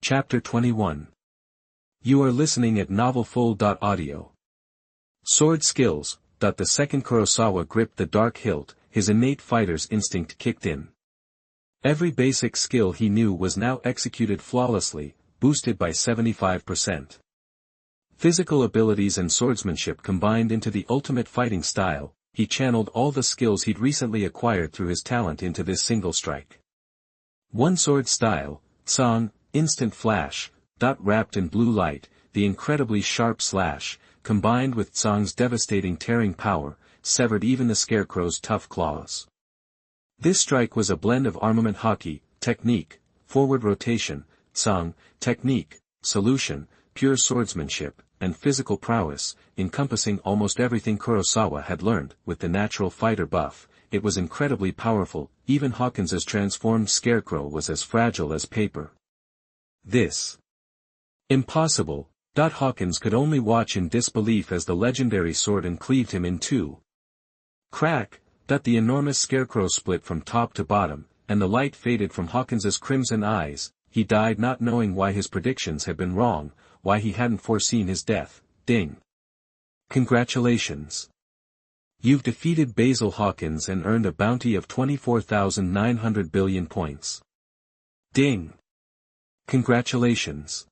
Chapter 21. You are listening at novelfull.audio. Sword skills. The second Kurosawa gripped the dark hilt, his innate fighter's instinct kicked in. Every basic skill he knew was now executed flawlessly, boosted by 75%. Physical abilities and swordsmanship combined into the ultimate fighting style. He channeled all the skills he'd recently acquired through his talent into this single strike. One sword style, Song, instant flash, wrapped in blue light, the incredibly sharp slash, combined with Song's devastating tearing power, severed even the scarecrow's tough claws. This strike was a blend of armament hockey, technique, forward rotation, Song, technique, solution, pure swordsmanship, and physical prowess, encompassing almost everything Kurosawa had learned. With the natural fighter buff, it was incredibly powerful. Even Hawkins's transformed scarecrow was as fragile as paper. This. Impossible. Hawkins could only watch in disbelief as the legendary sword uncleaved him in two. Crack. The enormous scarecrow split from top to bottom, and the light faded from Hawkins's crimson eyes. He died not knowing why his predictions had been wrong, why he hadn't foreseen his death. Ding. Congratulations. You've defeated Basil Hawkins and earned a bounty of 24,900 billion points. Ding. Congratulations.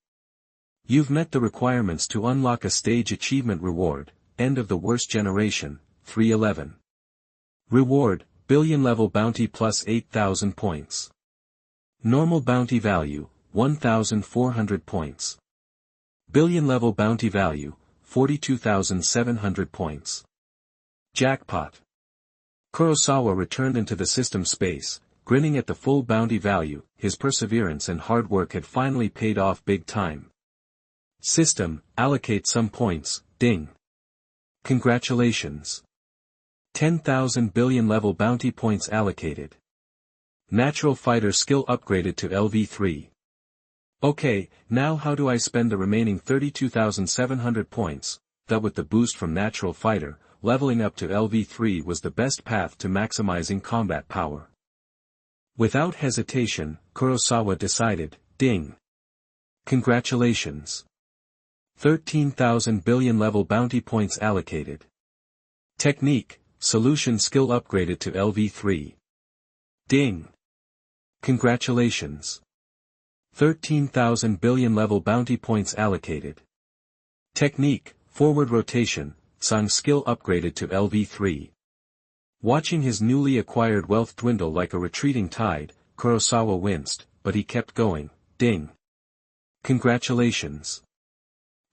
You've met the requirements to unlock a stage achievement reward, End of the Worst Generation, 311. Reward, billion level bounty plus 8,000 points. Normal bounty value, 1,400 points. Billion level bounty value, 42,700 points. Jackpot. Kurosawa returned into the system space, grinning at the full bounty value. His perseverance and hard work had finally paid off big time. System, allocate some points. Ding. Congratulations. 10,000 billion level bounty points allocated. Natural fighter skill upgraded to LV3. Okay, now how do I spend the remaining 32,700 points? With the boost from natural fighter, leveling up to LV3 was the best path to maximizing combat power. Without hesitation, Kurosawa decided. Ding. Congratulations. 13,000 billion level bounty points allocated. Technique, solution skill upgraded to LV3. Ding. Congratulations. 13,000 billion level bounty points allocated. Technique, forward rotation, Song skill upgraded to LV3. Watching his newly acquired wealth dwindle like a retreating tide, Kurosawa winced, but he kept going. Ding. Congratulations.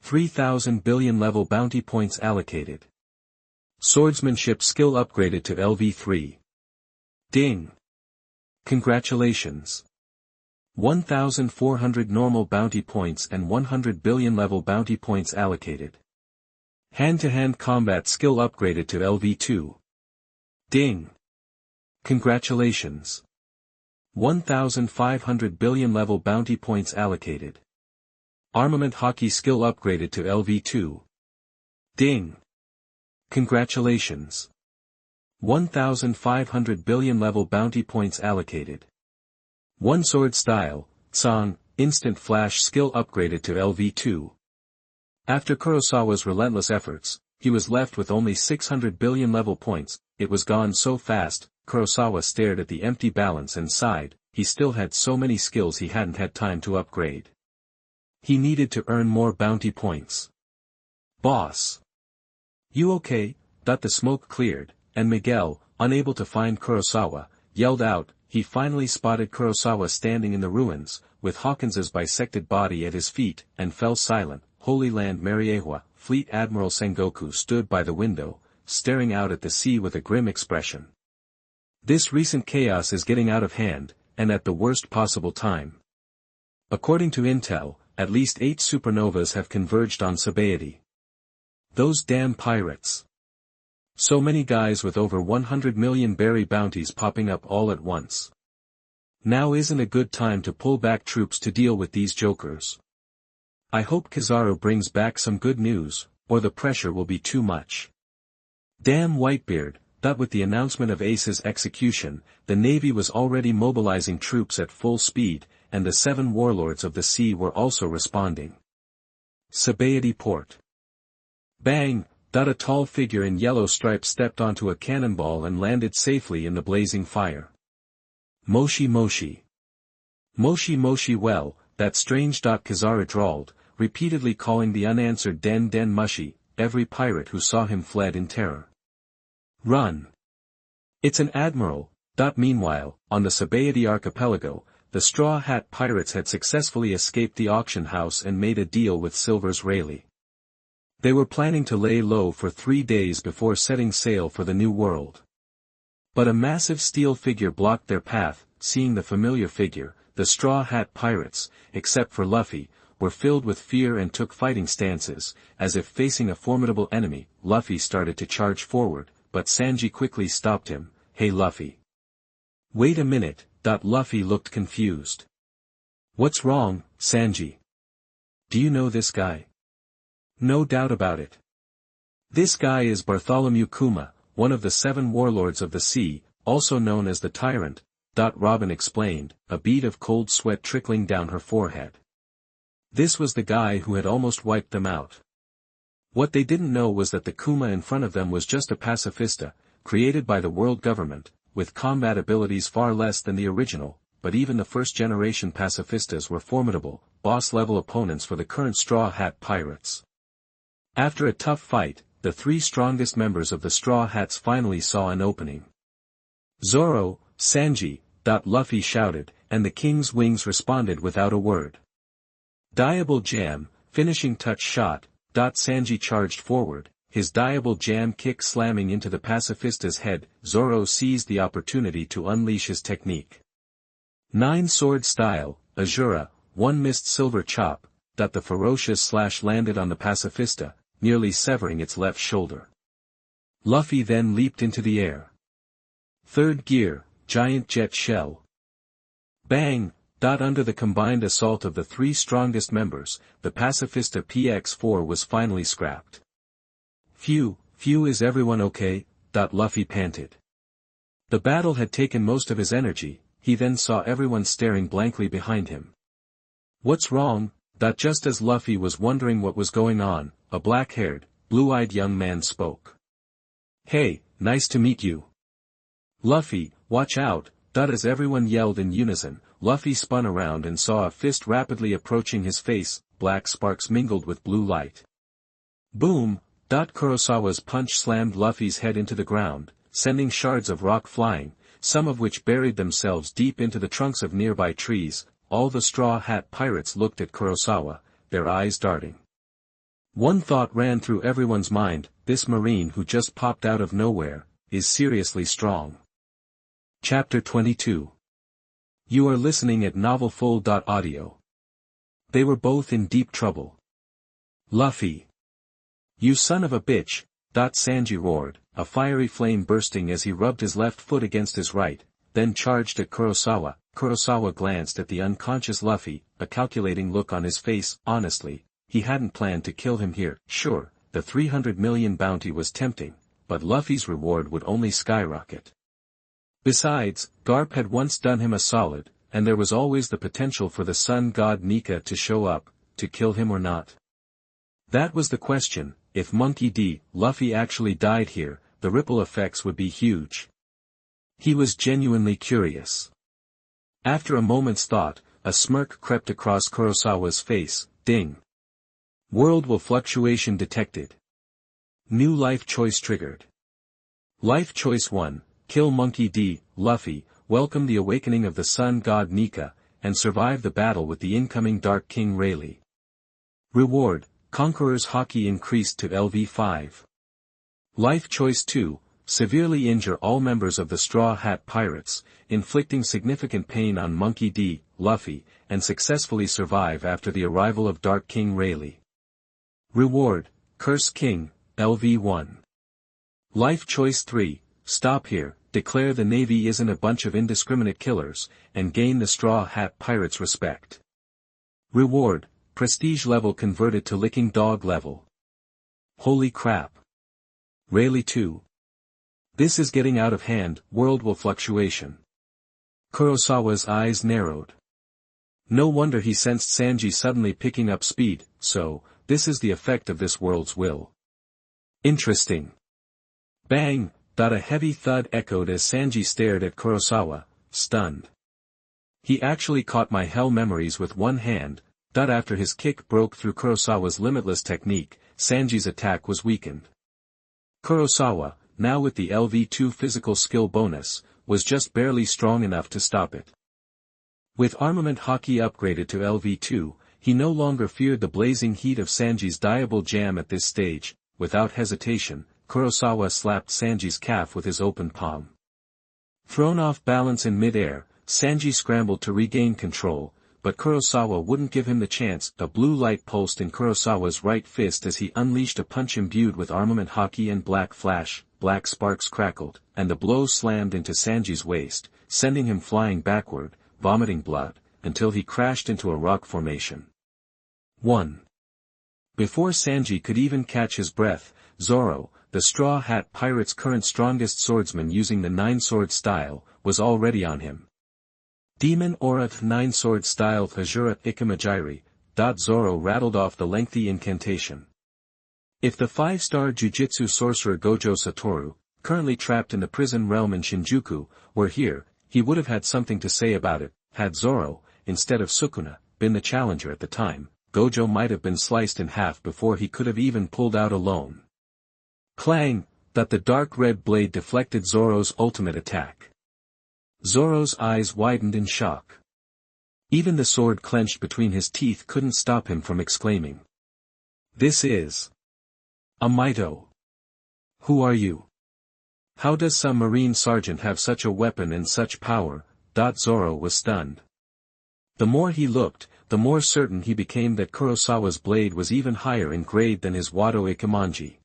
3,000 billion level bounty points allocated. Swordsmanship skill upgraded to LV3. Ding. Congratulations. 1,400 normal bounty points and 100 billion level bounty points allocated. Hand-to-hand combat skill upgraded to LV2. Ding. Congratulations. 1,500 billion level bounty points allocated. Armament hockey skill upgraded to LV2. Ding. Congratulations. 1,500 billion level bounty points allocated. One sword style, Song, instant flash skill upgraded to LV2. After Kurosawa's relentless efforts, he was left with only 600 billion level points. It was gone so fast. Kurosawa stared at the empty balance and sighed. He still had so many skills he hadn't had time to upgrade. He needed to earn more bounty points. Boss. You okay? The smoke cleared, and Miguel, unable to find Kurosawa, yelled out. He finally spotted Kurosawa standing in the ruins, with Hawkins's bisected body at his feet, and fell silent. Holy Land Mariewa, Fleet Admiral Sengoku stood by the window, staring out at the sea with a grim expression. This recent chaos is getting out of hand, and at the worst possible time. According to intel, at least 8 supernovas have converged on Sabaody. Those damn pirates. So many guys with over 100 million berry bounties popping up all at once. Now isn't a good time to pull back troops to deal with these jokers. I hope Kizaru brings back some good news, or the pressure will be too much. Damn Whitebeard. With the announcement of Ace's execution, the Navy was already mobilizing troops at full speed, and the 7 warlords of the sea were also responding. Sabayati Port. Bang! A tall figure in yellow stripes stepped onto a cannonball and landed safely in the blazing fire. Moshi Moshi. Moshi Moshi well, that strange. Kazara drawled, repeatedly calling the unanswered Den Den Mushi. Every pirate who saw him fled in terror. Run! It's an admiral. Meanwhile, on the Sabayati archipelago, the Straw Hat Pirates had successfully escaped the auction house and made a deal with Silver's Rayleigh. They were planning to lay low for 3 days before setting sail for the New World. But a massive steel figure blocked their path. Seeing the familiar figure, the Straw Hat Pirates, except for Luffy, were filled with fear and took fighting stances. As if facing a formidable enemy, Luffy started to charge forward, but Sanji quickly stopped him. Hey Luffy. Wait a minute. Luffy looked confused. What's wrong, Sanji? Do you know this guy? No doubt about it. This guy is Bartholomew Kuma, one of the 7 warlords of the sea, also known as the Tyrant. Robin explained, a bead of cold sweat trickling down her forehead. This was the guy who had almost wiped them out. What they didn't know was that the Kuma in front of them was just a pacifista, created by the world government, with combat abilities far less than the original, but even the first-generation pacifistas were formidable, boss-level opponents for the current Straw Hat Pirates. After a tough fight, the 3 strongest members of the Straw Hats finally saw an opening. Zoro, Sanji, Luffy shouted, and the King's Wings responded without a word. Diable Jam, finishing touch shot. Sanji charged forward, his Diable Jam kick slamming into the pacifista's head. Zoro seized the opportunity to unleash his technique. 9 sword style, Azura, 1 missed silver chop. The ferocious slash landed on the pacifista, nearly severing its left shoulder. Luffy then leaped into the air. 3rd gear, giant jet shell. Bang! Under the combined assault of the 3 strongest members, the pacifista PX-4 was finally scrapped. Phew, is everyone okay? Luffy panted. The battle had taken most of his energy. He then saw everyone staring blankly behind him. What's wrong? Just as Luffy was wondering what was going on, a black-haired, blue-eyed young man spoke. Hey, nice to meet you. Luffy, watch out. As everyone yelled in unison, Luffy spun around and saw a fist rapidly approaching his face. Black sparks mingled with blue light. Boom! Kurosawa's punch slammed Luffy's head into the ground, sending shards of rock flying, some of which buried themselves deep into the trunks of nearby trees. All the Straw Hat Pirates looked at Kurosawa, their eyes darting. One thought ran through everyone's mind: this Marine who just popped out of nowhere, is seriously strong. Chapter 22. You are listening at novelfull.audio. They were both in deep trouble. Luffy. You son of a bitch, Sanji roared, a fiery flame bursting as he rubbed his left foot against his right, then charged at Kurosawa. Kurosawa glanced at the unconscious Luffy, a calculating look on his face. Honestly, he hadn't planned to kill him here. Sure, the 300 million bounty was tempting, but Luffy's reward would only skyrocket. Besides, Garp had once done him a solid, and there was always the potential for the sun god Nika to show up, to kill him or not. That was the question. If Monkey D. Luffy actually died here, the ripple effects would be huge. He was genuinely curious. After a moment's thought, a smirk crept across Kurosawa's face. Ding. World will fluctuation detected. New life choice triggered. Life choice 1, kill Monkey D. Luffy, welcome the awakening of the sun god Nika, and survive the battle with the incoming Dark King Rayleigh. Reward, Conqueror's Haki increased to LV5. Life choice 2, severely injure all members of the Straw Hat Pirates, inflicting significant pain on Monkey D. Luffy, and successfully survive after the arrival of Dark King Rayleigh. Reward, Curse King, LV1. Life choice 3, stop here, declare the Navy isn't a bunch of indiscriminate killers, and gain the Straw Hat Pirates' respect. Reward, prestige level converted to licking dog level. Holy crap. Rayleigh 2. This is getting out of hand. World will fluctuation. Kurosawa's eyes narrowed. No wonder he sensed Sanji suddenly picking up speed, so, this is the effect of this world's will. Interesting. Bang! A heavy thud echoed as Sanji stared at Kurosawa, stunned. He actually caught my hell memories with one hand. After his kick broke through Kurosawa's limitless technique, Sanji's attack was weakened. Kurosawa, now with the LV2 physical skill bonus, was just barely strong enough to stop it. With armament Hawkeye upgraded to LV2, he no longer feared the blazing heat of Sanji's diable jam at this stage. Without hesitation, Kurosawa slapped Sanji's calf with his open palm. Thrown off balance in mid-air, Sanji scrambled to regain control, but Kurosawa wouldn't give him the chance. A blue light pulsed in Kurosawa's right fist as he unleashed a punch imbued with armament Hawkeye and black flash. Black sparks crackled, and the blow slammed into Sanji's waist, sending him flying backward, vomiting blood, until he crashed into a rock formation. 1. Before Sanji could even catch his breath, Zoro, the Straw Hat Pirate's current strongest swordsman using the nine-sword style, was already on him. Demon Aurath nine-sword style Thajura Ikamajiri. Zoro rattled off the lengthy incantation. If the 5-star Jujitsu sorcerer Gojo Satoru, currently trapped in the prison realm in Shinjuku, were here, he would have had something to say about it. Had Zoro, instead of Sukuna, been the challenger at the time, Gojo might have been sliced in half before he could have even pulled out alone. Clang! The dark red blade deflected Zoro's ultimate attack. Zoro's eyes widened in shock. Even the sword clenched between his teeth couldn't stop him from exclaiming. This is a Mito. Who are you? How does some marine sergeant have such a weapon and such power? Zoro was stunned. The more he looked, the more certain he became that Kurosawa's blade was even higher in grade than his Wado Ikemanji.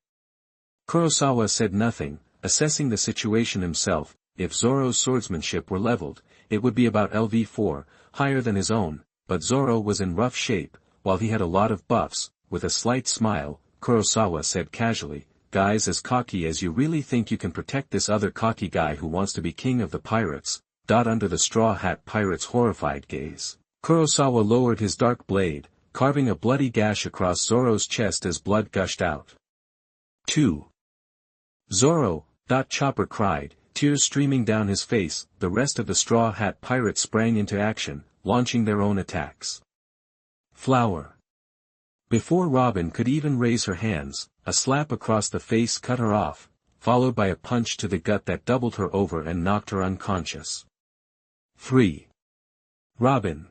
Kurosawa said nothing, assessing the situation himself. If Zoro's swordsmanship were leveled, it would be about LV4, higher than his own, but Zoro was in rough shape, while he had a lot of buffs. With a slight smile, Kurosawa said casually, "Guys, as cocky as you really think you can protect this other cocky guy who wants to be king of the pirates?" Under the Straw Hat Pirate's horrified gaze, Kurosawa lowered his dark blade, carving a bloody gash across Zoro's chest as blood gushed out. 2. Zoro! Chopper cried, tears streaming down his face. The rest of the Straw Hat Pirates sprang into action, launching their own attacks. Flower. Before Robin could even raise her hands, a slap across the face cut her off, followed by a punch to the gut that doubled her over and knocked her unconscious. 3. Robin.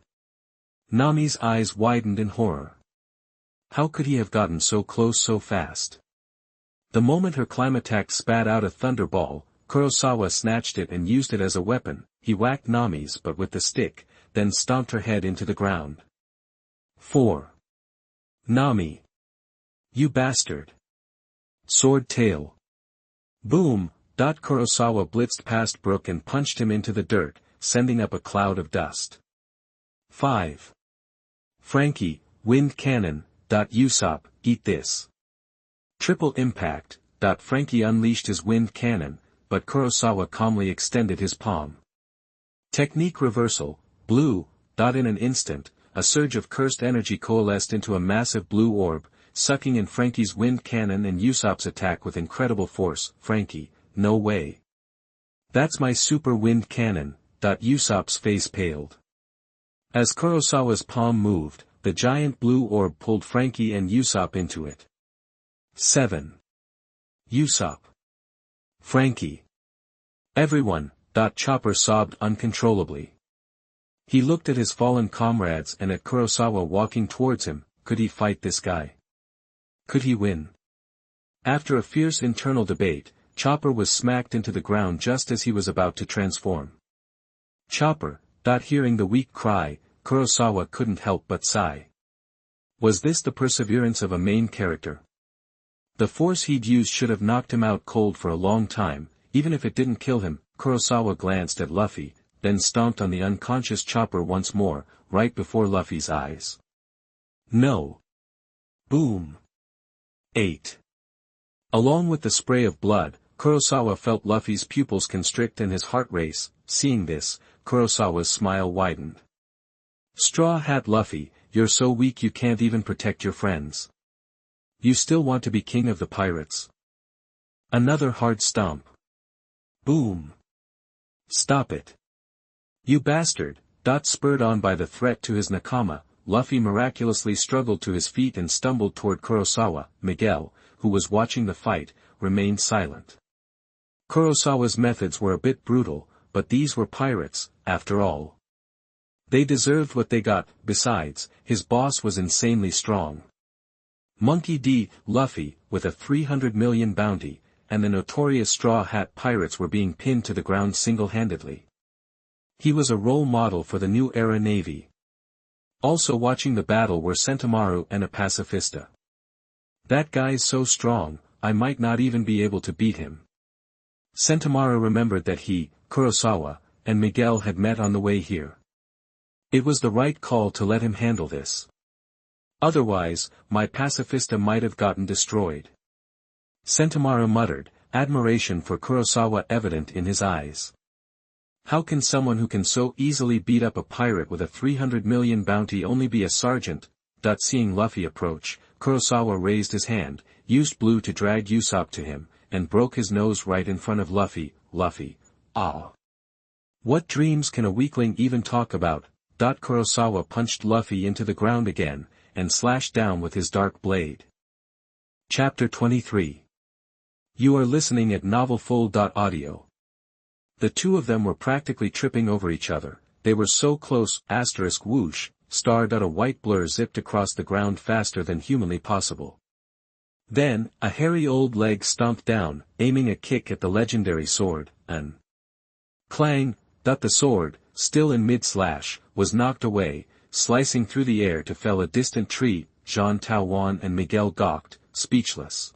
Nami's eyes widened in horror. How could he have gotten so close so fast? The moment her climatex spat out a thunderball, Kurosawa snatched it and used it as a weapon. He whacked Nami's but with the stick, then stomped her head into the ground. 4. Nami. You bastard. Sword tail. Boom! Kurosawa blitzed past Brook and punched him into the dirt, sending up a cloud of dust. 5. Frankie, wind cannon. Usopp, eat this. Triple impact. Frankie unleashed his wind cannon, but Kurosawa calmly extended his palm. Technique reversal, blue. In an instant, a surge of cursed energy coalesced into a massive blue orb, sucking in Frankie's wind cannon and Usopp's attack with incredible force. Frankie, no way. That's my super wind cannon. Usopp's face paled. As Kurosawa's palm moved, the giant blue orb pulled Frankie and Usopp into it. 7. Usopp. Frankie. Everyone. Chopper sobbed uncontrollably. He looked at his fallen comrades and at Kurosawa walking towards him. Could he fight this guy? Could he win? After a fierce internal debate, Chopper was smacked into the ground just as he was about to transform. Chopper. Hearing the weak cry, Kurosawa couldn't help but sigh. Was this the perseverance of a main character? The force he'd used should have knocked him out cold for a long time, even if it didn't kill him. Kurosawa glanced at Luffy, then stomped on the unconscious Chopper once more, right before Luffy's eyes. No. Boom. 8. Along with the spray of blood, Kurosawa felt Luffy's pupils constrict and his heart race. Seeing this, Kurosawa's smile widened. Straw Hat Luffy, you're so weak you can't even protect your friends. You still want to be king of the pirates? Another hard stomp. Boom. Stop it. You bastard. Spurred on by the threat to his nakama, Luffy miraculously struggled to his feet and stumbled toward Kurosawa. Miguel, who was watching the fight, remained silent. Kurosawa's methods were a bit brutal, but these were pirates, after all. They deserved what they got. Besides, his boss was insanely strong. Monkey D. Luffy, with a 300 million bounty, and the notorious Straw Hat Pirates were being pinned to the ground single-handedly. He was a role model for the new era navy. Also watching the battle were Sentomaru and a pacifista. That guy's so strong, I might not even be able to beat him. Sentomaru remembered that he, Kurosawa, and Miguel had met on the way here. It was the right call to let him handle this. Otherwise, my pacifista might have gotten destroyed. Sentomaru muttered, admiration for Kurosawa evident in his eyes. How can someone who can so easily beat up a pirate with a 300 million bounty only be a sergeant? Seeing Luffy approach, Kurosawa raised his hand, used blue to drag Usopp to him, and broke his nose right in front of Luffy. Luffy. Ah. What dreams can a weakling even talk about? Kurosawa punched Luffy into the ground again, and slashed down with his dark blade. Chapter 23. You are listening at novelfull.audio. The two of them were practically tripping over each other, they were so close. Whoosh, a white blur zipped across the ground faster than humanly possible. Then, a hairy old leg stomped down, aiming a kick at the legendary sword, and clang, the sword, still in mid-slash, was knocked away, slicing through the air to fell a distant tree. Jean Taowan and Miguel gawked, speechless.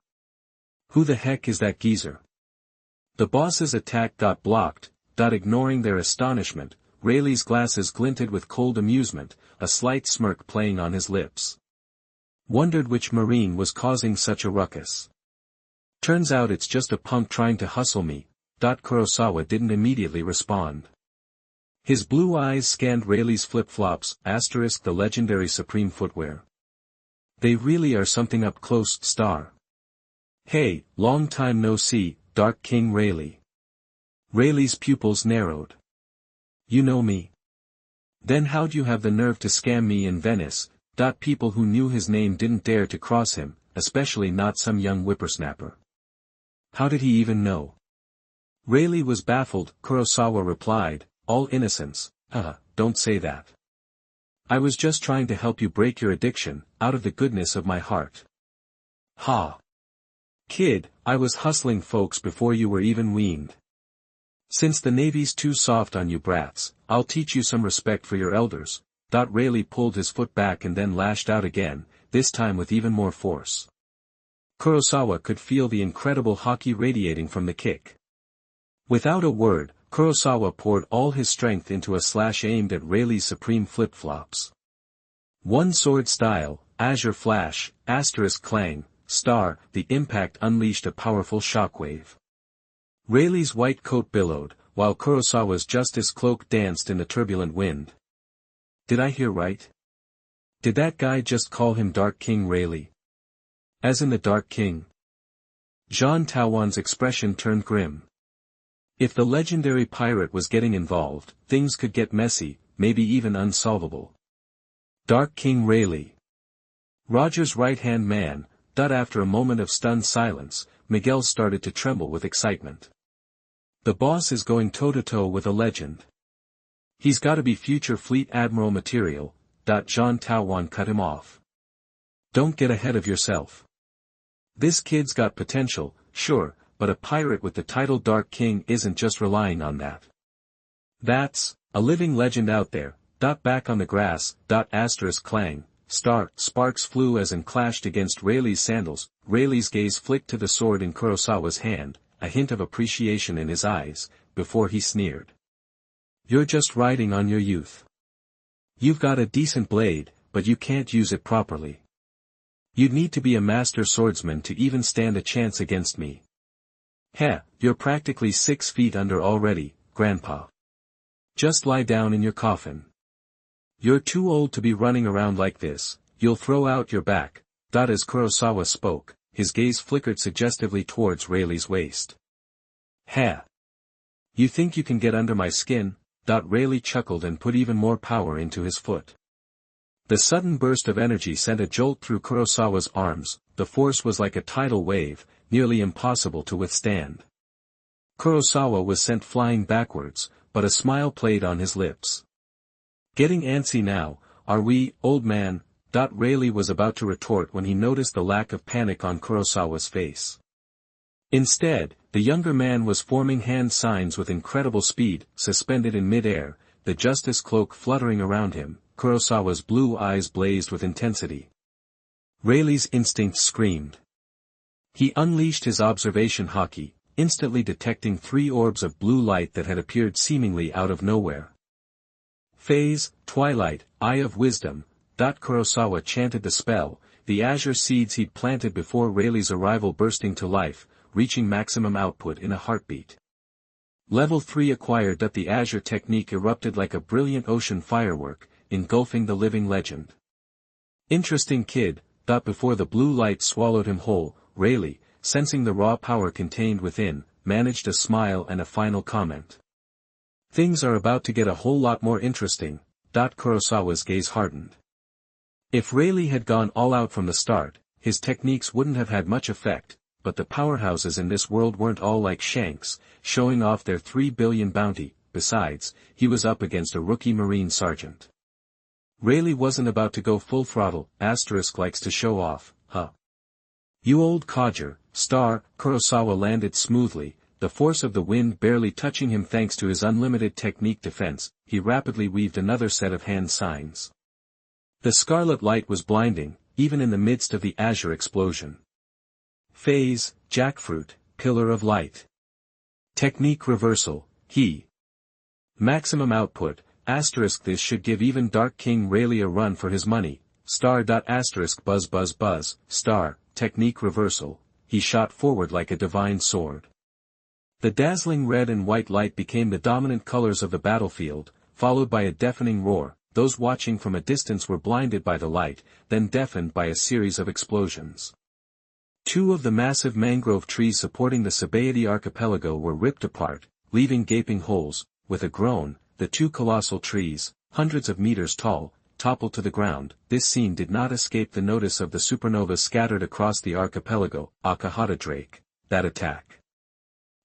Who the heck is that geezer? The boss's attack got blocked. Ignoring their astonishment, Rayleigh's glasses glinted with cold amusement, a slight smirk playing on his lips. Wondered which Marine was causing such a ruckus. Turns out it's just a punk trying to hustle me. Kurosawa didn't immediately respond. His blue eyes scanned Rayleigh's flip-flops, the legendary supreme footwear. They really are something up close. Hey, long time no see, Dark King Rayleigh. Rayleigh's pupils narrowed. You know me? Then how'd you have the nerve to scam me in Venice? People who knew his name didn't dare to cross him, especially not some young whippersnapper. How did he even know? Rayleigh was baffled. Kurosawa replied, all innocence. Don't say that. I was just trying to help you break your addiction, out of the goodness of my heart. Ha! Kid, I was hustling folks before you were even weaned. Since the Navy's too soft on you brats, I'll teach you some respect for your elders. Rayleigh pulled his foot back and then lashed out again, this time with even more force. Kurosawa could feel the incredible Hawkeye radiating from the kick. Without a word, Kurosawa poured all his strength into a slash aimed at Rayleigh's supreme flip-flops. One sword style, azure flash, clang, the impact unleashed a powerful shockwave. Rayleigh's white coat billowed, while Kurosawa's justice cloak danced in the turbulent wind. Did I hear right? Did that guy just call him Dark King Rayleigh? As in the Dark King? Jean Taowan's expression turned grim. If the legendary pirate was getting involved, things could get messy, maybe even unsolvable. Dark King Rayleigh. Roger's right-hand man. After a moment of stunned silence, Miguel started to tremble with excitement. The boss is going toe-to-toe with a legend. He's gotta be future fleet admiral material. Jean Taowan cut him off. Don't get ahead of yourself. This kid's got potential, sure, but a pirate with the title Dark King isn't just relying on that. That's a living legend out there. Back on the grass. Clang. Sparks flew as and clashed against Rayleigh's sandals. Rayleigh's gaze flicked to the sword in Kurosawa's hand, a hint of appreciation in his eyes, before he sneered. You're just riding on your youth. You've got a decent blade, but you can't use it properly. You'd need to be a master swordsman to even stand a chance against me. You're practically 6 feet under already, Grandpa. Just lie down in your coffin. You're too old to be running around like this, you'll throw out your back. As Kurosawa spoke, his gaze flickered suggestively towards Rayleigh's waist. Ha! You think you can get under my skin? Rayleigh chuckled and put even more power into his foot. The sudden burst of energy sent a jolt through Kurosawa's arms, the force was like a tidal wave, nearly impossible to withstand. Kurosawa was sent flying backwards, but a smile played on his lips. Getting antsy now, are we, old man? Rayleigh was about to retort when he noticed the lack of panic on Kurosawa's face. Instead, the younger man was forming hand signs with incredible speed, suspended in mid-air, the justice cloak fluttering around him. Kurosawa's blue eyes blazed with intensity. Rayleigh's instincts screamed. He unleashed his observation Hawkeye, instantly detecting 3 orbs of blue light that had appeared seemingly out of nowhere. Phase, Twilight, Eye of Wisdom. Kurosawa chanted the spell, the azure seeds he'd planted before Rayleigh's arrival bursting to life, reaching maximum output in a heartbeat. Level 3 acquired. The azure technique erupted like a brilliant ocean firework, engulfing the living legend. Interesting kid. Before the blue light swallowed him whole, Rayleigh, sensing the raw power contained within, managed a smile and a final comment. Things are about to get a whole lot more interesting. Kurosawa's gaze hardened. If Rayleigh had gone all out from the start, his techniques wouldn't have had much effect, but the powerhouses in this world weren't all like Shanks, showing off their 3 billion bounty. Besides, he was up against a rookie Marine sergeant. Rayleigh wasn't about to go full throttle, likes to show off, huh? You old codger, Kurosawa landed smoothly, the force of the wind barely touching him thanks to his unlimited technique defense. He rapidly weaved another set of hand signs. The scarlet light was blinding, even in the midst of the azure explosion. Phase, Jackfruit, Pillar of Light. Technique reversal, he. Maximum output, this should give even Dark King Rayleigh a run for his money, buzz buzz buzz, technique reversal, he shot forward like a divine sword. The dazzling red and white light became the dominant colors of the battlefield, followed by a deafening roar. Those watching from a distance were blinded by the light, then deafened by a series of explosions. 2 of the massive mangrove trees supporting the Sabaody archipelago were ripped apart, leaving gaping holes. With a groan, the 2 colossal trees, hundreds of meters tall, toppled to the ground. This scene did not escape the notice of the supernovas scattered across the archipelago. Akahata Drake. That attack.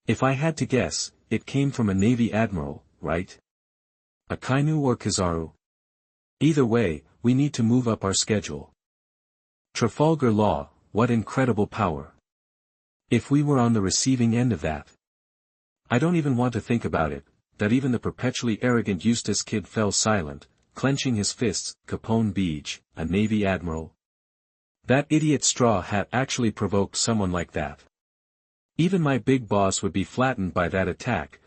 If I had to guess, it came from a Navy admiral, right? Akainu or Kizaru? Either way, we need to move up our schedule. Trafalgar Law, what incredible power. If we were on the receiving end of that. I don't even want to think about it. That even the perpetually arrogant Eustace kid fell silent, clenching his fists. Capone Beach, a Navy admiral. That idiot straw hat actually provoked someone like that. Even my big boss would be flattened by that attack.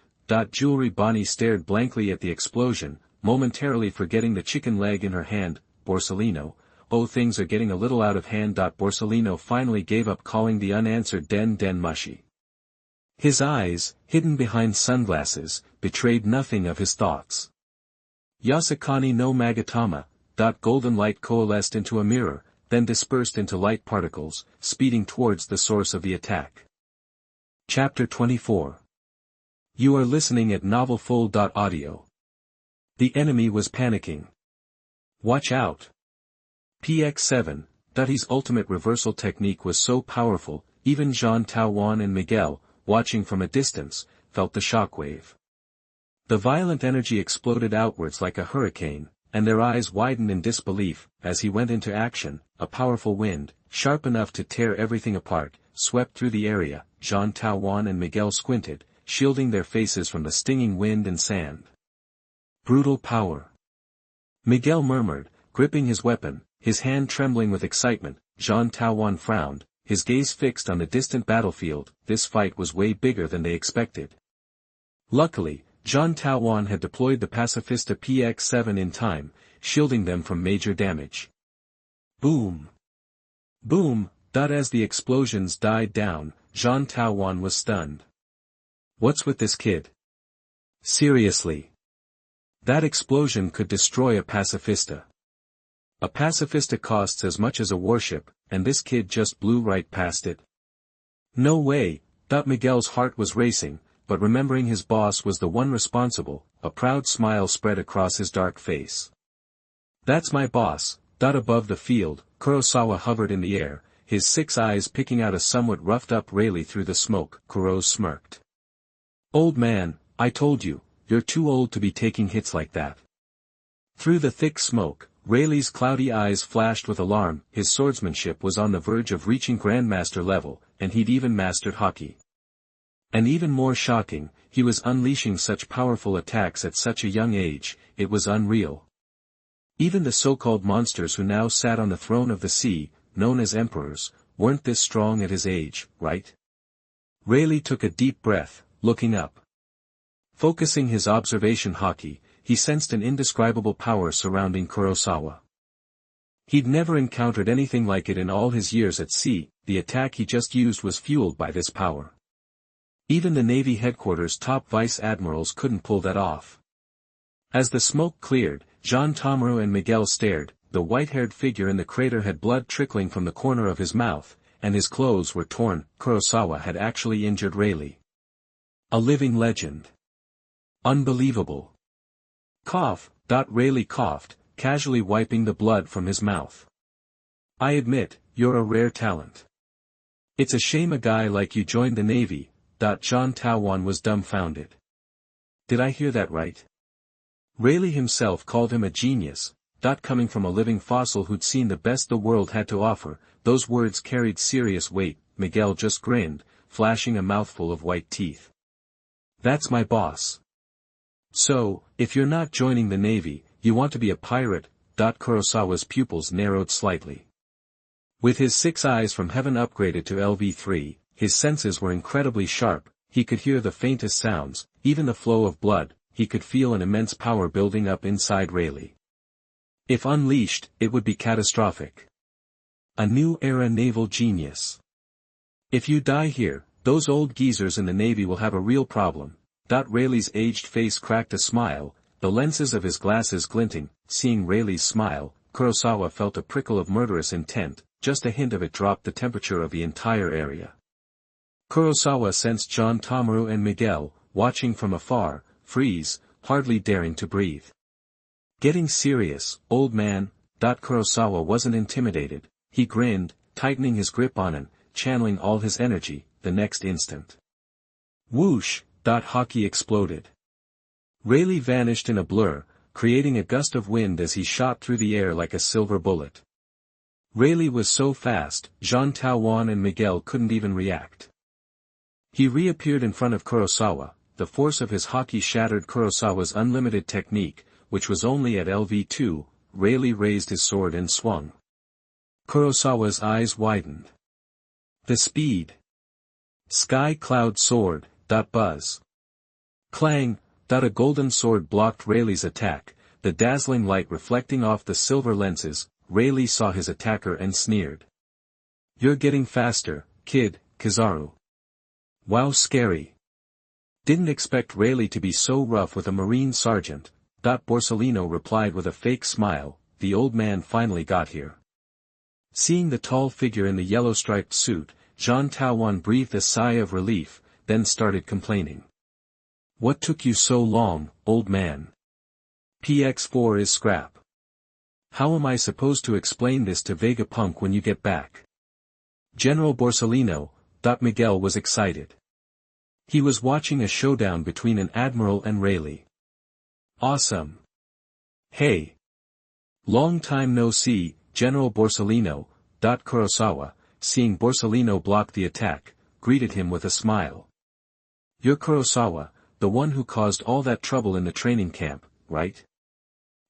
Jewelry Bonnie stared blankly at the explosion, momentarily forgetting the chicken leg in her hand. Borsellino, oh, things are getting a little out of hand. Borsellino finally gave up calling the unanswered den mushy. His eyes, hidden behind sunglasses, betrayed nothing of his thoughts. Yasukani no Magatama. Golden light coalesced into a mirror, then dispersed into light particles, speeding towards the source of the attack. Chapter 24. You are listening at novelfull.audio. The enemy was panicking. Watch out. PX7. His ultimate reversal technique was so powerful, even Jean Taowan and Miguel, watching from a distance, felt the shockwave. The violent energy exploded outwards like a hurricane, and their eyes widened in disbelief. As he went into action, a powerful wind, sharp enough to tear everything apart, swept through the area. Jean Taowan and Miguel squinted, shielding their faces from the stinging wind and sand. Brutal power. Miguel murmured, gripping his weapon, his hand trembling with excitement. Jean Taowan frowned, his gaze fixed on the distant battlefield. This fight was way bigger than they expected. Luckily, Jean Taowan had deployed the Pacifista PX-7 in time, shielding them from major damage. Boom! Boom! As the explosions died down, Jean Taowan was stunned. What's with this kid? Seriously. That explosion could destroy a pacifista. A pacifista costs as much as a warship, and this kid just blew right past it. No way, Miguel's heart was racing, but remembering his boss was the one responsible, a proud smile spread across his dark face. That's my boss. Above the field, Kurosawa hovered in the air, his 6 eyes picking out a somewhat roughed-up Rayleigh through the smoke. Kuro smirked. Old man, I told you, you're too old to be taking hits like that. Through the thick smoke, Rayleigh's cloudy eyes flashed with alarm. His swordsmanship was on the verge of reaching Grandmaster level, and he'd even mastered hockey. And even more shocking, he was unleashing such powerful attacks at such a young age, it was unreal. Even the so-called monsters who now sat on the throne of the sea, known as emperors, weren't this strong at his age, right? Rayleigh took a deep breath, looking up. Focusing his observation hockey, he sensed an indescribable power surrounding Kurosawa. He'd never encountered anything like it in all his years at sea. The attack he just used was fueled by this power. Even the Navy headquarters' top vice admirals couldn't pull that off. As the smoke cleared, Gion and Miguel stared. The white-haired figure in the crater had blood trickling from the corner of his mouth, and his clothes were torn. Kurosawa had actually injured Rayleigh. A living legend. Unbelievable. Cough. Rayleigh coughed, casually wiping the blood from his mouth. I admit, you're a rare talent. It's a shame a guy like you joined the Navy. Gion was dumbfounded. Did I hear that right? Rayleigh himself called him a genius. Coming from a living fossil who'd seen the best the world had to offer, those words carried serious weight. Miguel just grinned, flashing a mouthful of white teeth. That's my boss. So, if you're not joining the Navy, you want to be a pirate? Kurosawa's pupils narrowed slightly. With his 6 eyes from heaven upgraded to LV3, his senses were incredibly sharp. He could hear the faintest sounds, even the flow of blood. He could feel an immense power building up inside Rayleigh. If unleashed, it would be catastrophic. A new era naval genius. If you die here, those old geezers in the Navy will have a real problem. Rayleigh's aged face cracked a smile, the lenses of his glasses glinting. Seeing Rayleigh's smile, Kurosawa felt a prickle of murderous intent. Just a hint of it dropped the temperature of the entire area. Kurosawa sensed Gion and Miguel, watching from afar, freeze, hardly daring to breathe. Getting serious, old man. Kurosawa wasn't intimidated. He grinned, tightening his grip on him, channeling all his energy. The next instant. Whoosh. Hockey exploded. Rayleigh vanished in a blur, creating a gust of wind as he shot through the air like a silver bullet. Rayleigh was so fast, Gion and Miguel couldn't even react. He reappeared in front of Kurosawa. The force of his hockey shattered Kurosawa's unlimited technique, which was only at LV2. Rayleigh raised his sword and swung. Kurosawa's eyes widened. The speed. Sky cloud sword. Buzz. Clang. A golden sword blocked Rayleigh's attack, the dazzling light reflecting off the silver lenses. Rayleigh saw his attacker and sneered. You're getting faster, kid. Kizaru. Wow, scary. Didn't expect Rayleigh to be so rough with a Marine sergeant. Borsellino replied with a fake smile. The old man finally got here. Seeing the tall figure in the yellow-striped suit, Gion breathed a sigh of relief, then started complaining. What took you so long, old man? PX4 is scrap. How am I supposed to explain this to Vegapunk when you get back? General Borsellino. Miguel was excited. He was watching a showdown between an admiral and Rayleigh. Awesome. Hey. Long time no see, General Borsellino. Kurosawa, seeing Borsellino block the attack, greeted him with a smile. You're Kurosawa, the one who caused all that trouble in the training camp, right?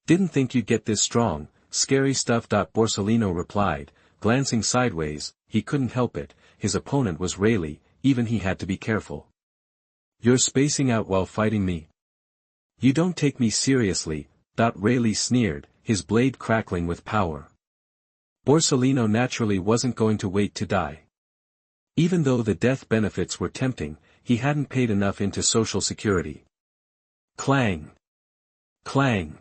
Didn't think you'd get this strong. Scary stuff. Borsellino replied, glancing sideways. He couldn't help it, his opponent was Rayleigh, even he had to be careful. You're spacing out while fighting me? You don't take me seriously. Rayleigh sneered, his blade crackling with power. Borsellino naturally wasn't going to wait to die. Even though the death benefits were tempting, he hadn't paid enough into Social Security. Clang. Clang!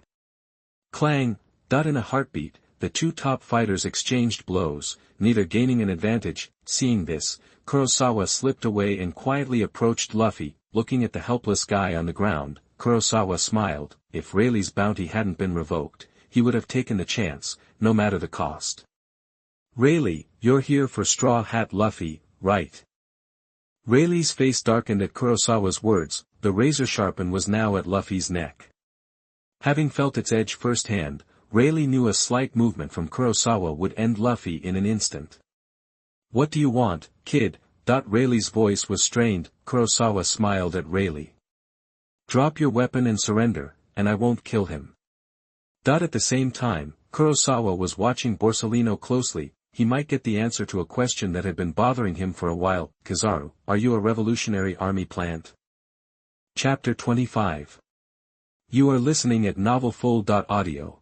Clang! In a heartbeat, the two top fighters exchanged blows, neither gaining an advantage. Seeing this, Kurosawa slipped away and quietly approached Luffy. Looking at the helpless guy on the ground, Kurosawa smiled. If Rayleigh's bounty hadn't been revoked, he would have taken the chance, no matter the cost. Rayleigh, you're here for Straw Hat Luffy, right? Rayleigh's face darkened at Kurosawa's words. The razor sharpen was now at Luffy's neck. Having felt its edge firsthand, Rayleigh knew a slight movement from Kurosawa would end Luffy in an instant. What do you want, kid? Rayleigh's voice was strained. Kurosawa smiled at Rayleigh. Drop your weapon and surrender, and I won't kill him. At the same time, Kurosawa was watching Borsalino closely. He might get the answer to a question that had been bothering him for a while. Kizaru, are you a Revolutionary Army plant? Chapter 25. You are listening at novelfull.audio.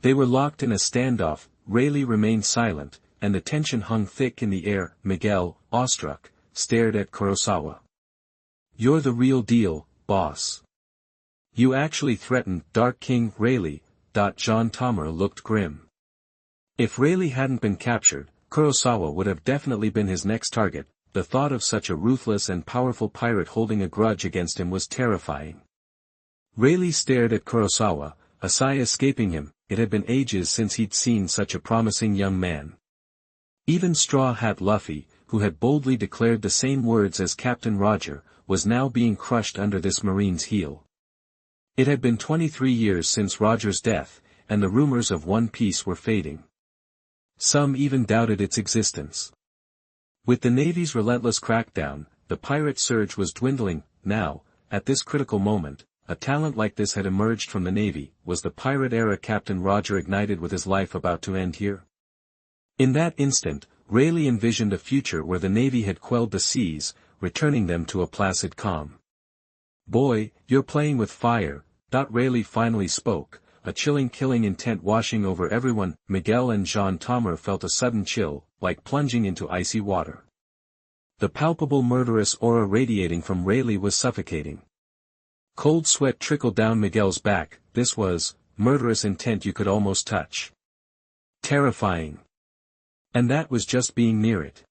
They were locked in a standoff. Rayleigh remained silent, and the tension hung thick in the air. Miguel, awestruck, stared at Kurosawa. You're the real deal, boss. You actually threatened Dark King Rayleigh. Gion looked grim. If Rayleigh hadn't been captured, Kurosawa would have definitely been his next target. The thought of such a ruthless and powerful pirate holding a grudge against him was terrifying. Rayleigh stared at Kurosawa, a sigh escaping him. It had been ages since he'd seen such a promising young man. Even Straw Hat Luffy, who had boldly declared the same words as Captain Roger, was now being crushed under this marine's heel. It had been 23 years since Roger's death, and the rumors of One Piece were fading. Some even doubted its existence. With the Navy's relentless crackdown, the pirate surge was dwindling. Now, at this critical moment, a talent like this had emerged from the Navy. Was the pirate-era Captain Roger ignited with his life about to end here? In that instant, Rayleigh envisioned a future where the Navy had quelled the seas, returning them to a placid calm. Boy, you're playing with fire. Rayleigh finally spoke, a chilling killing intent washing over everyone. Miguel and Gion felt a sudden chill, like plunging into icy water. The palpable murderous aura radiating from Rayleigh was suffocating. Cold sweat trickled down Miguel's back. This was murderous intent you could almost touch. Terrifying. And that was just being near it.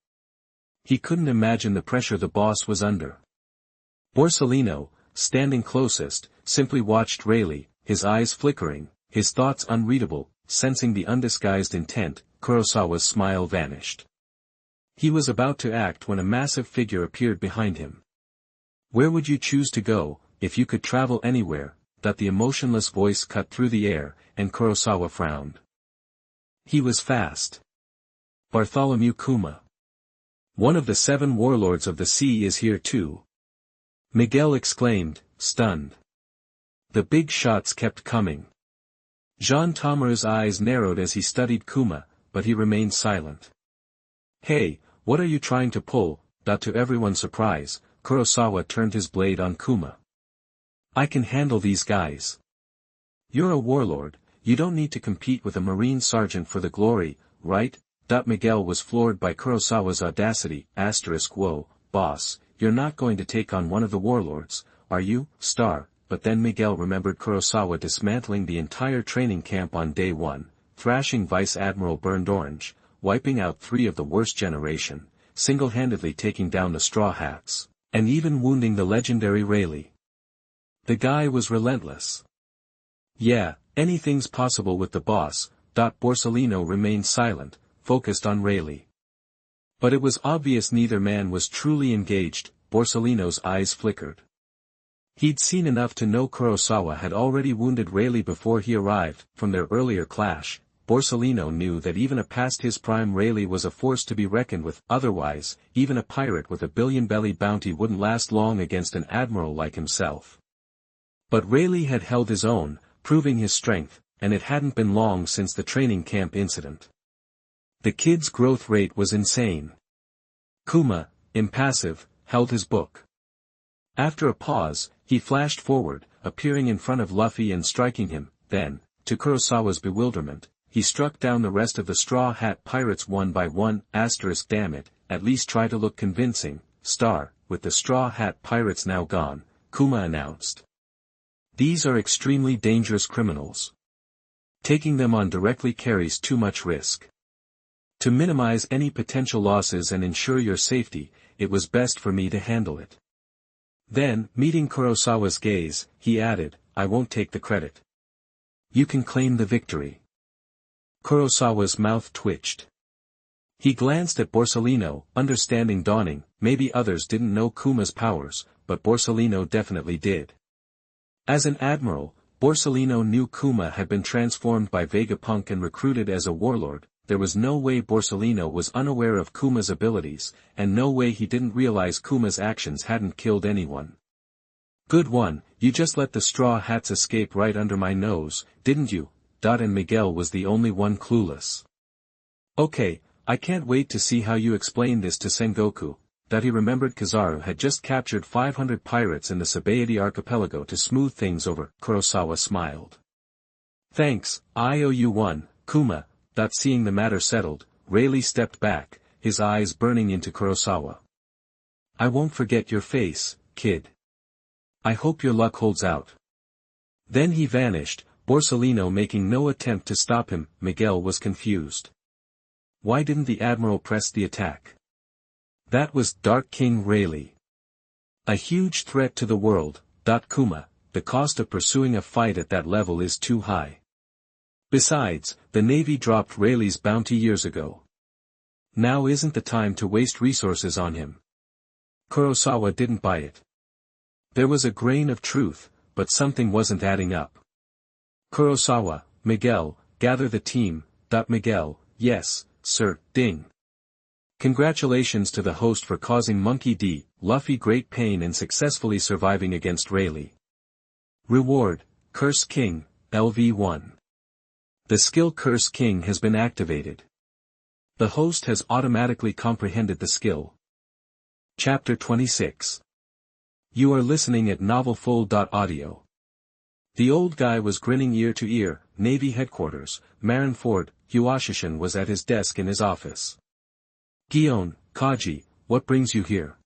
He couldn't imagine the pressure the boss was under. Borsalino, standing closest, simply watched Rayleigh, his eyes flickering, his thoughts unreadable. Sensing the undisguised intent, Kurosawa's smile vanished. He was about to act when a massive figure appeared behind him. Where would you choose to go, if you could travel anywhere? The emotionless voice cut through the air, and Kurosawa frowned. He was fast. Bartholomew Kuma. One of the 7 warlords of the sea is here too. Miguel exclaimed, stunned. The big shots kept coming. Gion eyes narrowed as he studied Kuma, but he remained silent. Hey, what are you trying to pull? To everyone's surprise, Kurosawa turned his blade on Kuma. I can handle these guys. You're a warlord, you don't need to compete with a marine sergeant for the glory, right? Miguel was floored by Kurosawa's audacity. Whoa, boss, you're not going to take on one of the warlords, are you? But then Miguel remembered Kurosawa dismantling the entire training camp on day 1, thrashing Vice Admiral Burned Orange, wiping out 3 of the worst generation, single-handedly taking down the Straw Hats, and even wounding the legendary Rayleigh. The guy was relentless. Yeah, anything's possible with the boss. Borsalino remained silent, focused on Rayleigh. But it was obvious neither man was truly engaged. Borsalino's eyes flickered. He'd seen enough to know Kurosawa had already wounded Rayleigh before he arrived. From their earlier clash, Borsalino knew that even a past his prime Rayleigh was a force to be reckoned with. Otherwise, even a pirate with a billion-belly bounty wouldn't last long against an admiral like himself. But Rayleigh had held his own, proving his strength, and it hadn't been long since the training camp incident. The kid's growth rate was insane. Kuma, impassive, held his book. After a pause, he flashed forward, appearing in front of Luffy and striking him. Then, to Kurosawa's bewilderment, he struck down the rest of the Straw Hat Pirates one by one. Damn it, at least try to look convincing. With the Straw Hat Pirates now gone, Kuma announced. These are extremely dangerous criminals. Taking them on directly carries too much risk. To minimize any potential losses and ensure your safety, it was best for me to handle it. Then, meeting Kurosawa's gaze, he added, I won't take the credit. You can claim the victory. Kurosawa's mouth twitched. He glanced at Borsellino, understanding dawning, maybe others didn't know Kuma's powers, but Borsellino definitely did. As an admiral, Borsellino knew Kuma had been transformed by Vegapunk and recruited as a warlord. There was no way Borsellino was unaware of Kuma's abilities, and no way he didn't realize Kuma's actions hadn't killed anyone. Good one, you just let the straw hats escape right under my nose, didn't you? And Miguel was the only one clueless. Okay, I can't wait to see how you explain this to Sengoku. That he remembered Kizaru had just captured 500 pirates in the Sabaody archipelago to smooth things over. Kurosawa smiled. Thanks, I owe you one, Kuma. Seeing the matter settled, Rayleigh stepped back, his eyes burning into Kurosawa. I won't forget your face, kid. I hope your luck holds out. Then he vanished, Borsellino making no attempt to stop him. Miguel was confused. Why didn't the admiral press the attack? That was Dark King Rayleigh. A huge threat to the world, Kuma, the cost of pursuing a fight at that level is too high. Besides, the Navy dropped Rayleigh's bounty years ago. Now isn't the time to waste resources on him. Kurosawa didn't buy it. There was a grain of truth, but something wasn't adding up. Kurosawa, Miguel, gather the team. Miguel, yes, sir, ding. Congratulations to the host for causing Monkey D. Luffy great pain and successfully surviving against Rayleigh. Reward, Curse King, LV1. The skill Curse King has been activated. The host has automatically comprehended the skill. Chapter 26. You are listening at novelfull.audio. The old guy was grinning ear to ear. Navy headquarters, Marineford. Huashishin was at his desk in his office. Gion, Kaji, what brings you here?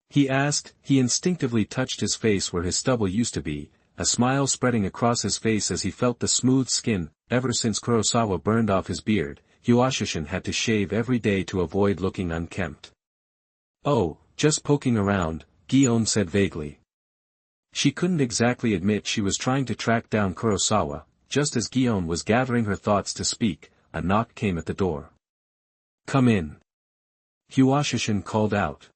He asked. He instinctively touched his face where his stubble used to be, a smile spreading across his face as he felt the smooth skin. Ever since Kurosawa burned off his beard, Huashishin had to shave every day to avoid looking unkempt. Oh, just poking around, Gion said vaguely. She couldn't exactly admit she was trying to track down Kurosawa. Just as Gion was gathering her thoughts to speak, a knock came at the door. Come in. Huashishin called out.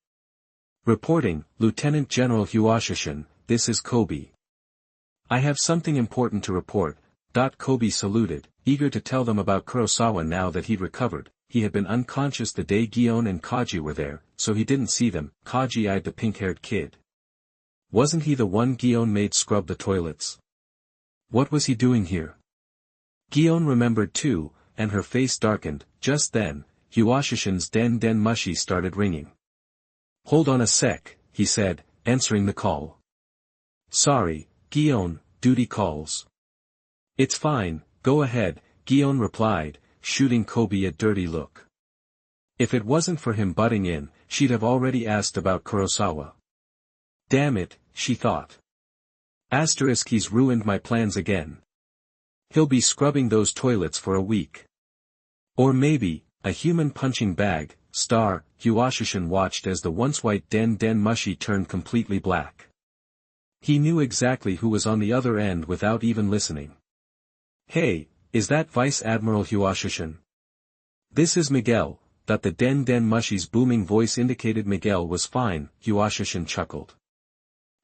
Reporting, Lieutenant General Huashishin, this is Kobe. I have something important to report. Kobe saluted, eager to tell them about Kurosawa now that he'd recovered. He had been unconscious the day Gion and Kaji were there, so he didn't see them. Kaji eyed the pink-haired kid. Wasn't he the one Gion made scrub the toilets? What was he doing here? Gion remembered too, and her face darkened. Just then, Huashishin's den mushi started ringing. Hold on a sec, he said, answering the call. Sorry, Gion, duty calls. It's fine, go ahead, Gion replied, shooting Kobe a dirty look. If it wasn't for him butting in, she'd have already asked about Kurosawa. Damn it, she thought. He's ruined my plans again. He'll be scrubbing those toilets for a week. Or maybe, a human punching bag. Huashishin watched as the once white den mushi turned completely black. He knew exactly who was on the other end without even listening. Hey, is that Vice Admiral Huashishin? This is Miguel. The den mushi's booming voice indicated Miguel was fine. Huashishin chuckled.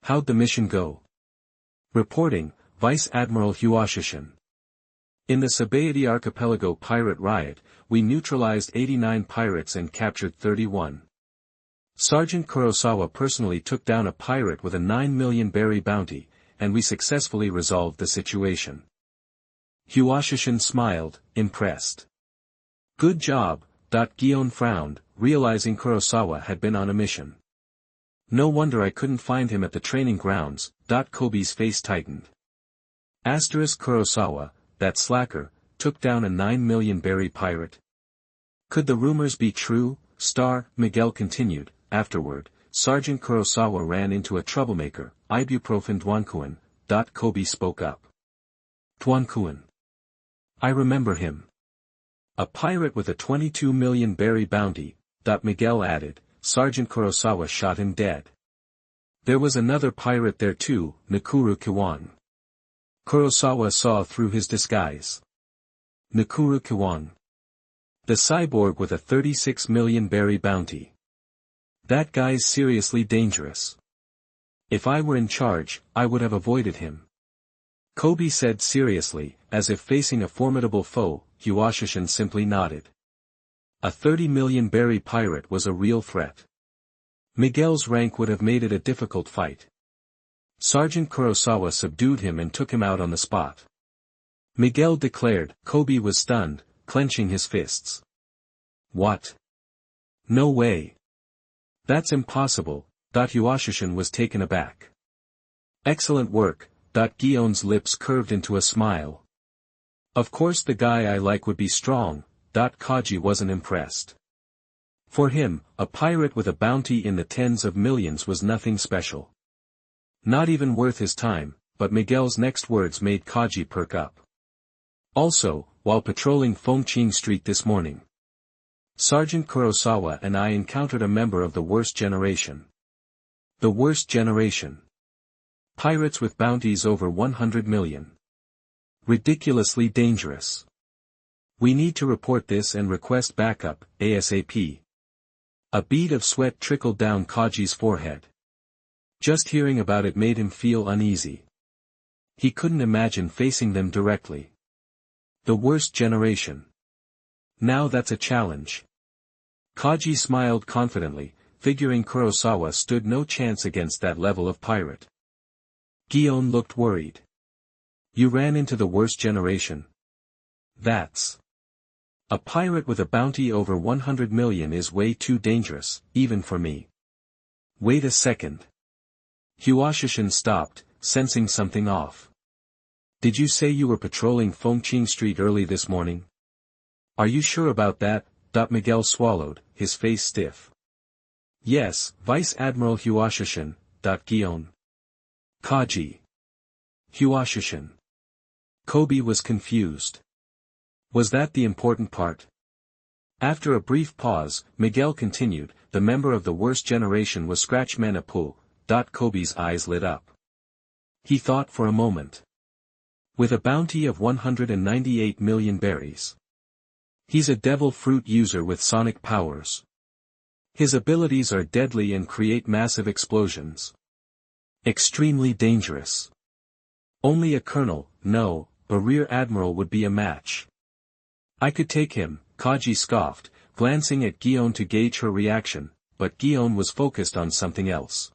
How'd the mission go? Reporting, Vice Admiral Huashishin. In the Sabaody archipelago pirate riot, we neutralized 89 pirates and captured 31. Sergeant Kurosawa personally took down a pirate with a 9 million berry bounty, and we successfully resolved the situation. Huashishin smiled, impressed. Good job. Gion frowned, realizing Kurosawa had been on a mission. No wonder I couldn't find him at the training grounds. Kobe's face tightened. Kurosawa, that slacker, took down a 9 million berry pirate. Could the rumors be true? Miguel continued. Afterward, Sergeant Kurosawa ran into a troublemaker, Ibuprofen Dwankuan. Kobe spoke up. Tuankuan. I remember him. A pirate with a 22 million berry bounty, Miguel added. Sergeant Kurosawa shot him dead. There was another pirate there too, Nakuru Kiwan. Kurosawa saw through his disguise. Nakuru Kiwan. The cyborg with a 36 million berry bounty. That guy's seriously dangerous. If I were in charge, I would have avoided him. Kobe said seriously, as if facing a formidable foe. Hiwashishin simply nodded. A 30 million berry pirate was a real threat. Miguel's rank would have made it a difficult fight. Sergeant Kurosawa subdued him and took him out on the spot. Miguel declared. Kobe was stunned, clenching his fists. What? No way. That's impossible. Hiwashishin was taken aback. Excellent work. Gion's lips curved into a smile. Of course the guy I like would be strong. Kaji wasn't impressed. For him, a pirate with a bounty in the tens of millions was nothing special. Not even worth his time, but Miguel's next words made Kaji perk up. Also, while patrolling Fengqing Street this morning, Sergeant Kurosawa and I encountered a member of the worst generation. The worst generation. Pirates with bounties over 100 million. Ridiculously dangerous. We need to report this and request backup, ASAP. A bead of sweat trickled down Kaji's forehead. Just hearing about it made him feel uneasy. He couldn't imagine facing them directly. The worst generation. Now that's a challenge. Kaji smiled confidently, figuring Kurosawa stood no chance against that level of pirate. Gion looked worried. You ran into the worst generation. That's. A pirate with a bounty over 100 million is way too dangerous, even for me. Wait a second. Hiwashishin stopped, sensing something off. Did you say you were patrolling Fengqing Street early this morning? Are you sure about that? Miguel swallowed, his face stiff. Yes, Vice Admiral Hiwashishin. Gion. Kaji. Hiwashishin. Kobe was confused. Was that the important part? After a brief pause, Miguel continued. The member of the worst generation was Scratchman Apu. Kobe's eyes lit up. He thought for a moment. With a bounty of 198 million berries. He's a devil fruit user with sonic powers. His abilities are deadly and create massive explosions. Extremely dangerous. Only a colonel, no, a rear admiral would be a match. I could take him, Kaji scoffed, glancing at Gion to gauge her reaction, but Gion was focused on something else.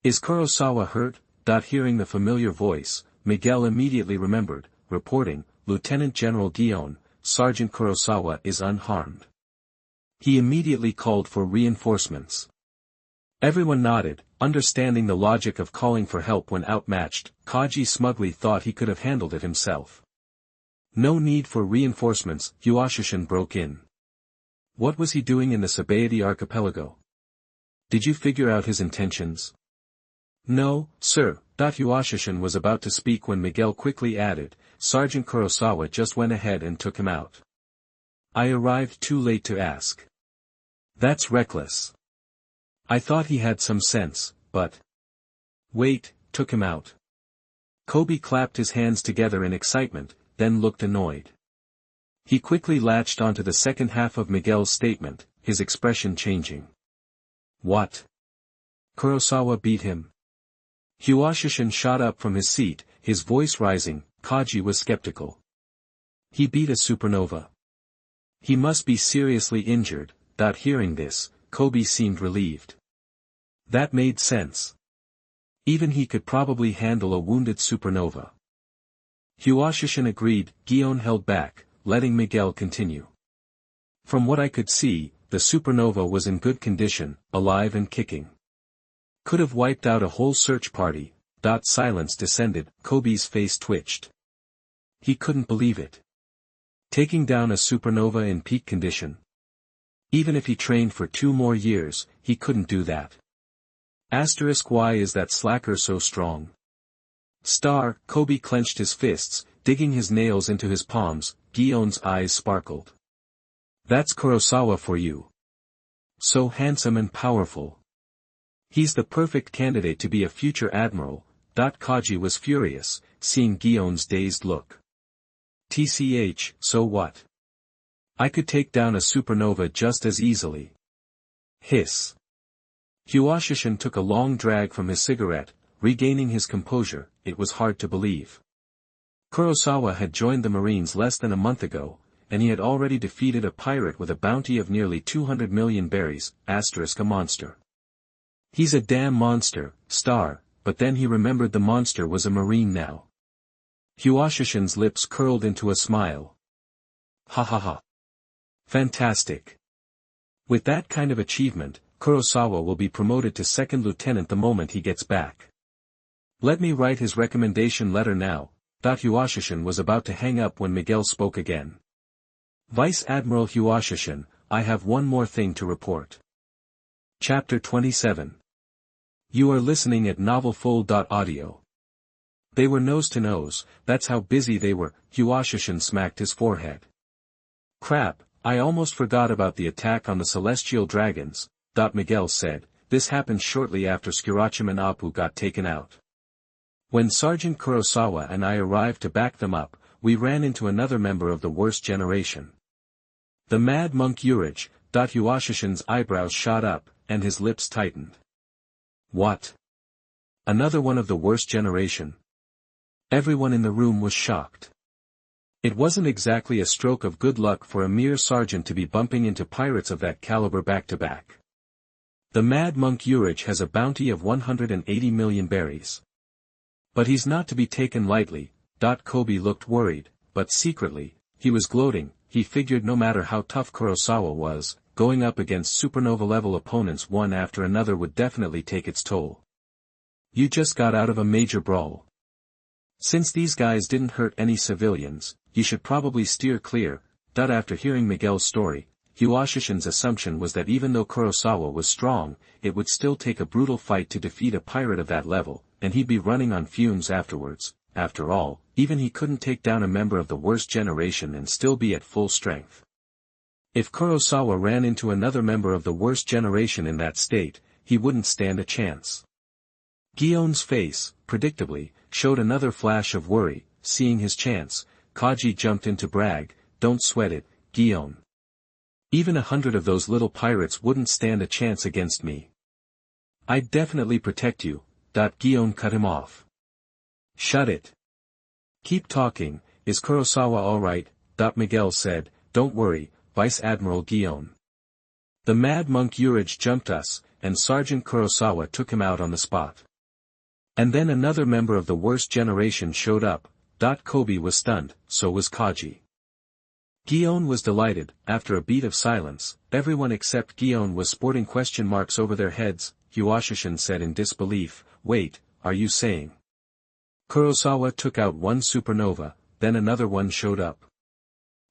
Is Kurosawa hurt? Hearing the familiar voice, Miguel immediately remembered, reporting, Lieutenant General Gion, Sergeant Kurosawa is unharmed. He immediately called for reinforcements. Everyone nodded, understanding the logic of calling for help when outmatched. Kaji smugly thought he could have handled it himself. No need for reinforcements, Hiwashishin broke in. What was he doing in the Sabaody archipelago? Did you figure out his intentions? No, sir. Hiwashishin was about to speak when Miguel quickly added, Sergeant Kurosawa just went ahead and took him out. I arrived too late to ask. That's reckless. I thought he had some sense, but... Wait, took him out. Kobe clapped his hands together in excitement, then looked annoyed. He quickly latched onto the second half of Miguel's statement, his expression changing. What? Kurosawa beat him? Hiwashishin shot up from his seat, his voice rising. Kaji was skeptical. He beat a supernova. He must be seriously injured. Hearing this, Kobe seemed relieved. That made sense. Even he could probably handle a wounded supernova. Hiwashishin agreed. Gion held back, letting Miguel continue. From what I could see, the supernova was in good condition, alive and kicking. Could have wiped out a whole search party. Silence descended. Kobe's face twitched. He couldn't believe it. Taking down a supernova in peak condition. Even if he trained for 2 more years, he couldn't do that. Why is that slacker so strong? Star, Kobe clenched his fists, digging his nails into his palms. Gion's eyes sparkled. That's Kurosawa for you. So handsome and powerful. He's the perfect candidate to be a future admiral. Kaji was furious, seeing Gion's dazed look. TCH, so what? I could take down a supernova just as easily. Hiss. Huashishin took a long drag from his cigarette, regaining his composure. It was hard to believe. Kurosawa had joined the Marines less than a month ago, and he had already defeated a pirate with a bounty of nearly 200 million berries, a monster. He's a damn monster, Star, but then he remembered the monster was a Marine now. Huashishin's lips curled into a smile. Ha ha ha. Fantastic. With that kind of achievement, Kurosawa will be promoted to second lieutenant the moment he gets back. Let me write his recommendation letter now. Huashishin was about to hang up when Miguel spoke again. Vice Admiral Huashishin, I have one more thing to report. Chapter 27. You are listening at novelfull.audio. They were nose to nose, that's how busy they were. Huashishin smacked his forehead. Crap, I almost forgot about the attack on the celestial dragons. Miguel said, this happened shortly after Skirachiman Apu got taken out. When Sergeant Kurosawa and I arrived to back them up, we ran into another member of the worst generation. The mad monk Urich. Huashishin's eyebrows shot up, and his lips tightened. What? Another one of the worst generation? Everyone in the room was shocked. It wasn't exactly a stroke of good luck for a mere sergeant to be bumping into pirates of that caliber back to back. The mad monk Urich has a bounty of 180 million berries. But he's not to be taken lightly. Kobe looked worried, but secretly, he was gloating. He figured no matter how tough Kurosawa was, going up against supernova-level opponents one after another would definitely take its toll. You just got out of a major brawl. Since these guys didn't hurt any civilians, you should probably steer clear. After hearing Miguel's story, Huashishin's assumption was that even though Kurosawa was strong, it would still take a brutal fight to defeat a pirate of that level, and he'd be running on fumes afterwards. After all, even he couldn't take down a member of the worst generation and still be at full strength. If Kurosawa ran into another member of the worst generation in that state, he wouldn't stand a chance. Gion's face, predictably, showed another flash of worry. Seeing his chance, Kaji jumped in to brag, don't sweat it, Gion. Even 100 of those little pirates wouldn't stand a chance against me. I'd definitely protect you. Gion cut him off. Shut it. Keep talking. Is Kurosawa alright? Miguel said, don't worry, Vice Admiral Gion. The mad monk Urich jumped us, and Sergeant Kurosawa took him out on the spot. And then another member of the worst generation showed up. Kobe was stunned, so was Kaji. Gion was delighted. After a beat of silence, everyone except Gion was sporting question marks over their heads. Huashishin said in disbelief, wait, are you saying? Kurosawa took out one supernova, then another one showed up.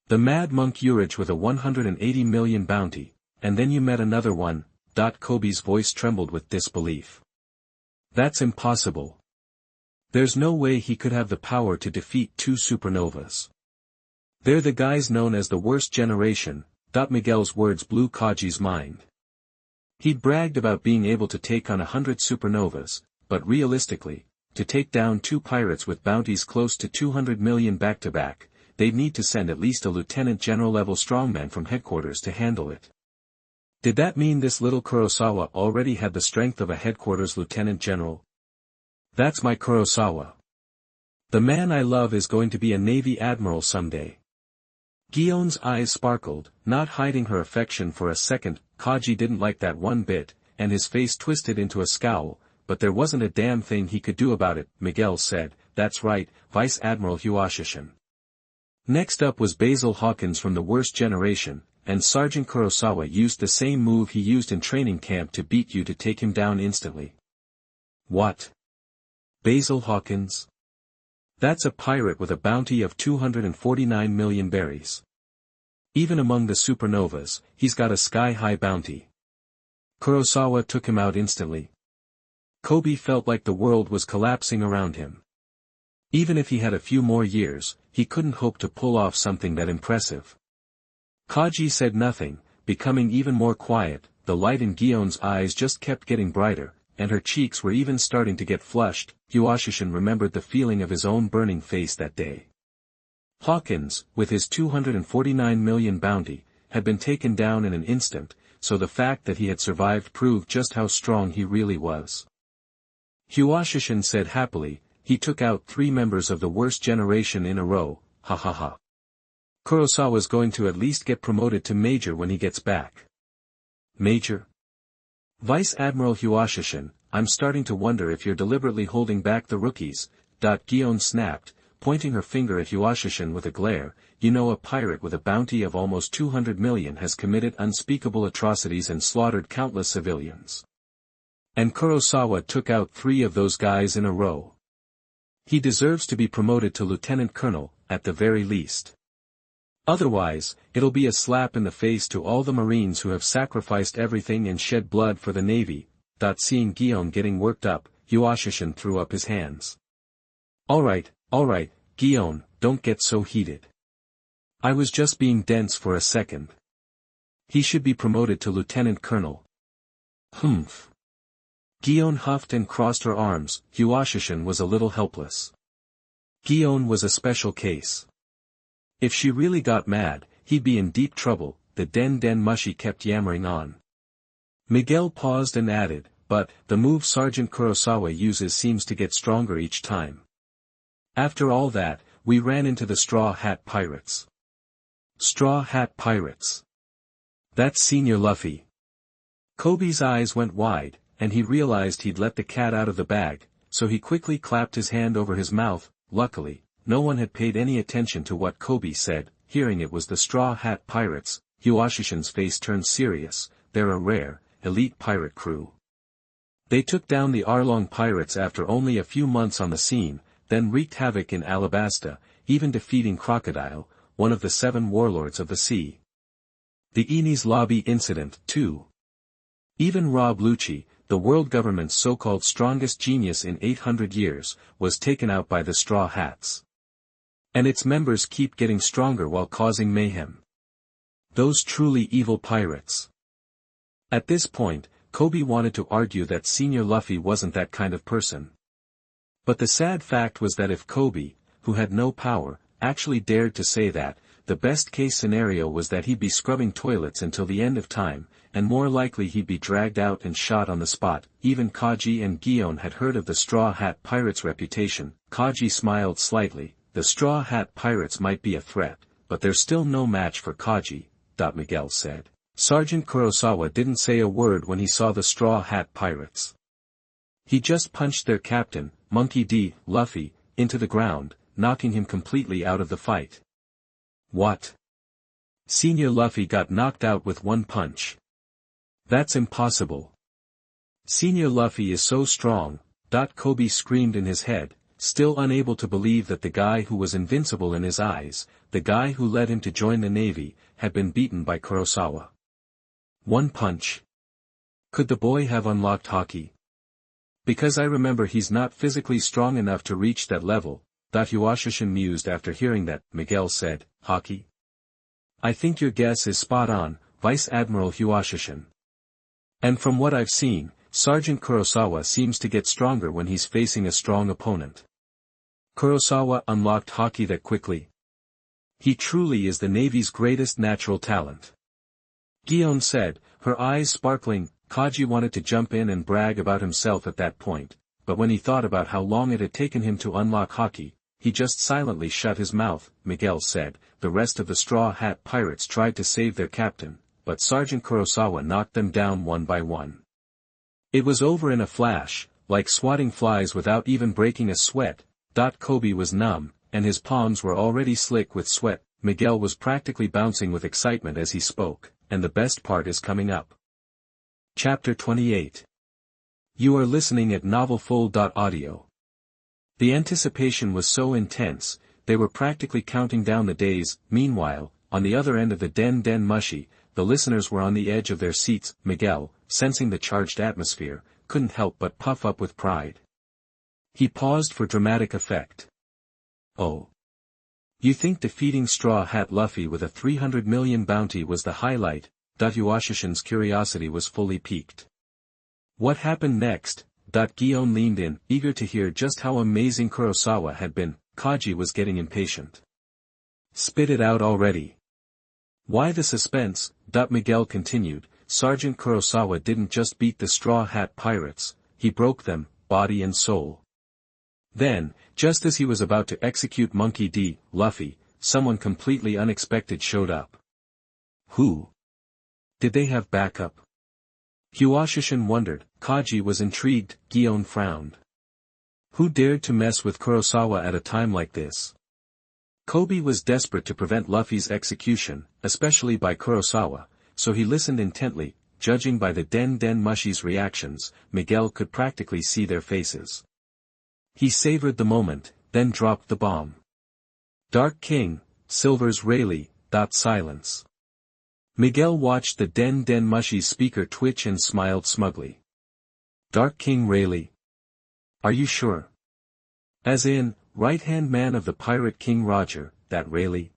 The mad monk Urich with a 180 million bounty, and then you met another one. Kobe's voice trembled with disbelief. That's impossible. There's no way he could have the power to defeat two supernovas. They're the guys known as the worst generation. Miguel's words blew Kaji's mind. He'd bragged about being able to take on 100 supernovas, but realistically, to take down two pirates with bounties close to 200 million back-to-back, they'd need to send at least a lieutenant general-level strongman from headquarters to handle it. Did that mean this little Kurosawa already had the strength of a headquarters lieutenant general? That's my Kurosawa. The man I love is going to be a Navy admiral someday. Gion's eyes sparkled, not hiding her affection for a second. Kaji didn't like that one bit, and his face twisted into a scowl, but there wasn't a damn thing he could do about it. Miguel said, that's right, Vice Admiral Huashishin. Next up was Basil Hawkins from the worst generation, and Sergeant Kurosawa used the same move he used in training camp to beat you to take him down instantly. What? Basil Hawkins? That's a pirate with a bounty of 249 million berries. Even among the supernovas, he's got a sky-high bounty. Kurosawa took him out instantly. Kobe felt like the world was collapsing around him. Even if he had a few more years, he couldn't hope to pull off something that impressive. Kaji said nothing, becoming even more quiet. The light in Gion's eyes just kept getting brighter, and her cheeks were even starting to get flushed. Hwashishin remembered the feeling of his own burning face that day. Hawkins, with his 249 million bounty, had been taken down in an instant, so the fact that he had survived proved just how strong he really was. Hwashishin said happily, he took out 3 members of the worst generation in a row, ha ha ha. Kurosawa's going to at least get promoted to major when he gets back. Major? Vice Admiral Hwashishin, I'm starting to wonder if you're deliberately holding back the rookies. Gion snapped, pointing her finger at Hwashishin with a glare. You know, a pirate with a bounty of almost 200 million has committed unspeakable atrocities and slaughtered countless civilians. And Kurosawa took out 3 of those guys in a row. He deserves to be promoted to lieutenant colonel, at the very least. Otherwise, it'll be a slap in the face to all the Marines who have sacrificed everything and shed blood for the Navy. Seeing Gion getting worked up, Hwashishin threw up his hands. Alright, Gion, don't get so heated. I was just being dense for a second. He should be promoted to lieutenant colonel. Humph. Gion huffed and crossed her arms. Hwashishin was a little helpless. Gion was a special case. If she really got mad, he'd be in deep trouble. The den mushy kept yammering on. Miguel paused and added, but, the move Sergeant Kurosawa uses seems to get stronger each time. After all that, we ran into the Straw Hat Pirates. Straw Hat Pirates. That's Senior Luffy. Kobe's eyes went wide, and he realized he'd let the cat out of the bag, so he quickly clapped his hand over his mouth. Luckily, no one had paid any attention to what Kobe said. Hearing it was the Straw Hat Pirates, Hwashishin's face turned serious. They're a rare, elite pirate crew. They took down the Arlong pirates after only a few months on the scene, then wreaked havoc in Alabasta, even defeating Crocodile, one of the 7 warlords of the sea. The Enies Lobby incident, too. Even Rob Lucci, the world government's so-called strongest genius in 800 years, was taken out by the Straw Hats. And its members keep getting stronger while causing mayhem. Those truly evil pirates. At this point, Kobe wanted to argue that Senior Luffy wasn't that kind of person. But the sad fact was that if Kobe, who had no power, actually dared to say that, the best-case scenario was that he'd be scrubbing toilets until the end of time, and more likely he'd be dragged out and shot on the spot. Even Kaji and Gion had heard of the Straw Hat Pirates' reputation. Kaji smiled slightly. The Straw Hat Pirates might be a threat, but they're still no match for Kaji, Miguel said. Sergeant Kurosawa didn't say a word when he saw the Straw Hat Pirates. He just punched their captain, Monkey D. Luffy, into the ground, knocking him completely out of the fight. What? Senior Luffy got knocked out with one punch. That's impossible. Senior Luffy is so strong, Kobe screamed in his head, still unable to believe that the guy who was invincible in his eyes, the guy who led him to join the Navy, had been beaten by Kurosawa. One punch. Could the boy have unlocked Hawkeye? Because I remember he's not physically strong enough to reach that level, Hwashishin mused after hearing that. Miguel said, Hawkeye? I think your guess is spot on, Vice Admiral Hwashishin. And from what I've seen, Sergeant Kurosawa seems to get stronger when he's facing a strong opponent. Kurosawa unlocked Hawkeye that quickly. He truly is the Navy's greatest natural talent. Gion said, her eyes sparkling. Kaji wanted to jump in and brag about himself at that point, but when he thought about how long it had taken him to unlock Hawkeye, he just silently shut his mouth. Miguel said, the rest of the Straw Hat Pirates tried to save their captain, but Sergeant Kurosawa knocked them down one by one. It was over in a flash, like swatting flies without even breaking a sweat. Kobe was numb, and his palms were already slick with sweat. Miguel was practically bouncing with excitement as he spoke, and the best part is coming up. Chapter 28. You are listening at novelfull.audio. The anticipation was so intense, they were practically counting down the days. Meanwhile, on the other end of the den mushy, the listeners were on the edge of their seats. Miguel, sensing the charged atmosphere, couldn't help but puff up with pride. He paused for dramatic effect. Oh. You think defeating Straw Hat Luffy with a 300 million bounty was the highlight? Yuashishin's curiosity was fully piqued. What happened next? Gion leaned in, eager to hear just how amazing Kurosawa had been. Kaji was getting impatient. Spit it out already. Why the suspense? Miguel continued. Sergeant Kurosawa didn't just beat the Straw Hat Pirates, he broke them, body and soul. Then, just as he was about to execute Monkey D. Luffy, someone completely unexpected showed up. Who? Did they have backup? Yuashishin wondered. Kaji was intrigued. Gion frowned. Who dared to mess with Kurosawa at a time like this? Kobe was desperate to prevent Luffy's execution, especially by Kurosawa, so he listened intently. Judging by the Den Mushi's reactions, Miguel could practically see their faces. He savored the moment, then dropped the bomb. Dark King, Silver's Rayleigh. Silence. Miguel watched the Den Mushi's speaker twitch and smiled smugly. Dark King Rayleigh? Are you sure? As in, right-hand man of the pirate King Roger, that Rayleigh?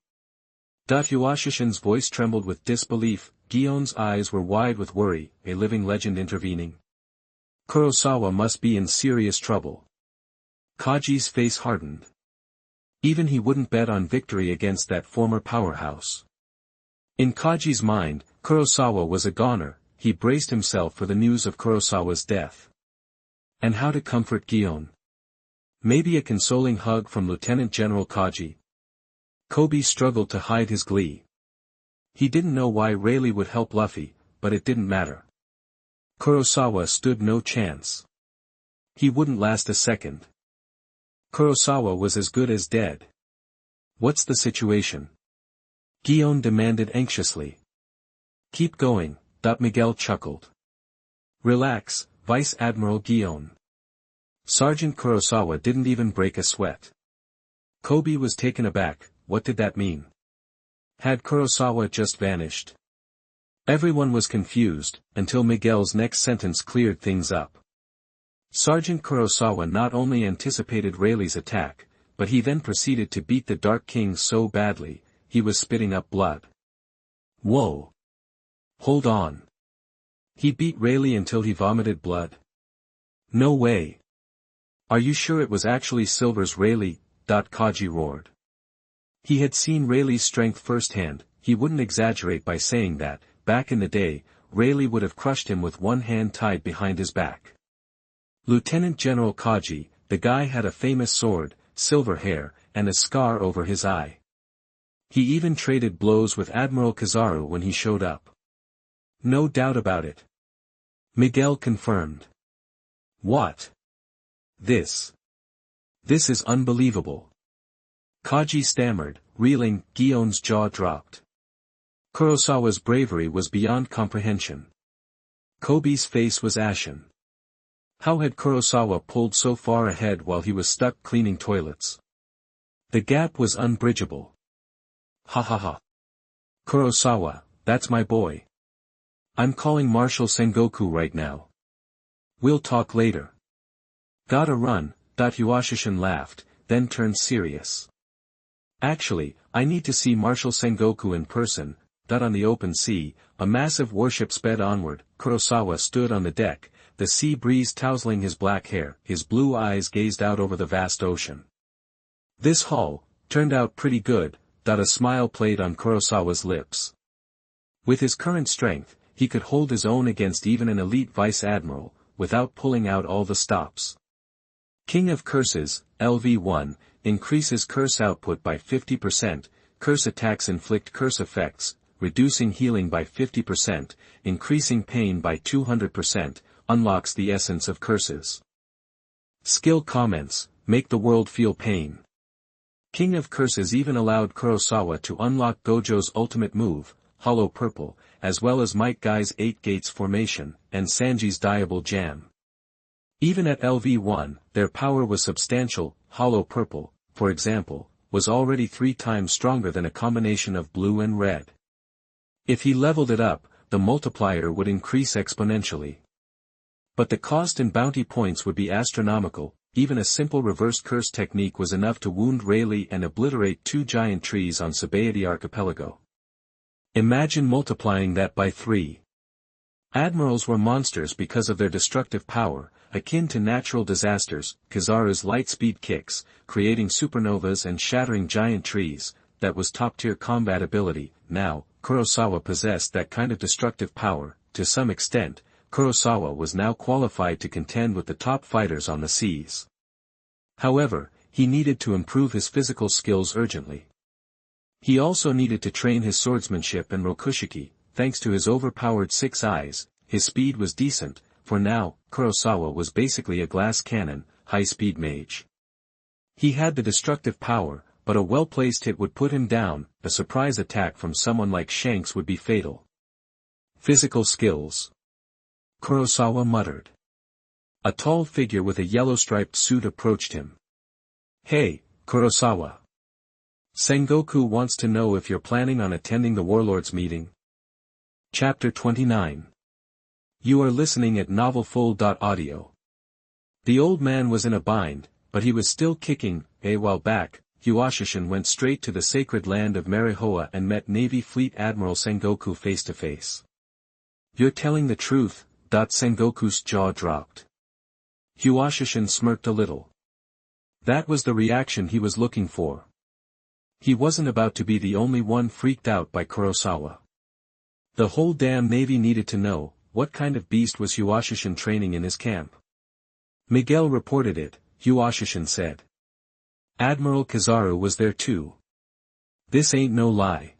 Yuashishin's voice trembled with disbelief. Gion's eyes were wide with worry. A living legend intervening. Kurosawa must be in serious trouble. Kaji's face hardened. Even he wouldn't bet on victory against that former powerhouse. In Kaji's mind, Kurosawa was a goner. He braced himself for the news of Kurosawa's death. And how to comfort Gion? Maybe a consoling hug from Lieutenant General Kaji? Kobe struggled to hide his glee. He didn't know why Rayleigh would help Luffy, but it didn't matter. Kurosawa stood no chance. He wouldn't last a second. Kurosawa was as good as dead. What's the situation? Gion demanded anxiously. Keep going, Miguel chuckled. Relax, Vice Admiral Gion. Sergeant Kurosawa didn't even break a sweat. Kobe was taken aback. What did that mean? Had Kurosawa just vanished? Everyone was confused, until Miguel's next sentence cleared things up. Sergeant Kurosawa not only anticipated Rayleigh's attack, but he then proceeded to beat the Dark King so badly, he was spitting up blood. Whoa! Hold on. He beat Rayleigh until he vomited blood? No way. Are you sure it was actually Silver's Rayleigh? Kaji roared. He had seen Rayleigh's strength firsthand. He wouldn't exaggerate by saying that, back in the day, Rayleigh would have crushed him with one hand tied behind his back. Lieutenant General Kaji, the guy had a famous sword, silver hair, and a scar over his eye. He even traded blows with Admiral Kizaru when he showed up. No doubt about it. Miguel confirmed. What? This is unbelievable. Kaji stammered, reeling. Gion's jaw dropped. Kurosawa's bravery was beyond comprehension. Kobe's face was ashen. How had Kurosawa pulled so far ahead while he was stuck cleaning toilets? The gap was unbridgeable. Ha ha ha. Kurosawa, that's my boy. I'm calling Marshal Sengoku right now. We'll talk later. Gotta run. Yuashishin laughed, then turned serious. Actually, I need to see Marshal Sengoku in person. On the open sea, a massive warship sped onward. Kurosawa stood on the deck, the sea breeze tousling his black hair. His blue eyes gazed out over the vast ocean. This haul turned out pretty good. A smile played on Kurosawa's lips. With his current strength, he could hold his own against even an elite vice admiral, without pulling out all the stops. King of Curses, LV1, increases curse output by 50%, curse attacks inflict curse effects, reducing healing by 50%, increasing pain by 200%, unlocks the essence of curses. Skill comments, make the world feel pain. King of Curses even allowed Kurosawa to unlock Gojo's ultimate move, Hollow Purple, as well as Might Guy's 8 Gates formation, and Sanji's Diable Jam. Even at LV1, their power was substantial. Hollow Purple, for example, was already 3 times stronger than a combination of blue and red. If he leveled it up, the multiplier would increase exponentially. But the cost in bounty points would be astronomical. even a simple reverse curse technique was enough to wound Rayleigh and obliterate 2 giant trees on Sabaody Archipelago. Imagine multiplying that by 3. Admirals were monsters because of their destructive power, akin to natural disasters. Kizaru's light-speed kicks, creating supernovas and shattering giant trees, that was top-tier combat ability. Now, Kurosawa possessed that kind of destructive power. To some extent, Kurosawa was now qualified to contend with the top fighters on the seas. However, he needed to improve his physical skills urgently. He also needed to train his swordsmanship and rokushiki. Thanks to his overpowered 6 eyes, his speed was decent. For now, Kurosawa was basically a glass cannon, high-speed mage. He had the destructive power, but a well-placed hit would put him down. A surprise attack from someone like Shanks would be fatal. Physical skills. Kurosawa muttered. A tall figure with a yellow-striped suit approached him. "Hey, Kurosawa. Sengoku wants to know if you're planning on attending the Warlords meeting." Chapter 29. You are listening at novelfull.audio. The old man was in a bind, but he was still kicking. A while back, Hwashishin went straight to the sacred land of Marihoa and met Navy Fleet Admiral Sengoku face to face. "You're telling the truth." Sengoku's jaw dropped. Hwashishin smirked a little. That was the reaction he was looking for. He wasn't about to be the only one freaked out by Kurosawa. The whole damn Navy needed to know, what kind of beast was Hwashishin training in his camp. Miguel reported it, Hwashishin said. Admiral Kizaru was there too. This ain't no lie.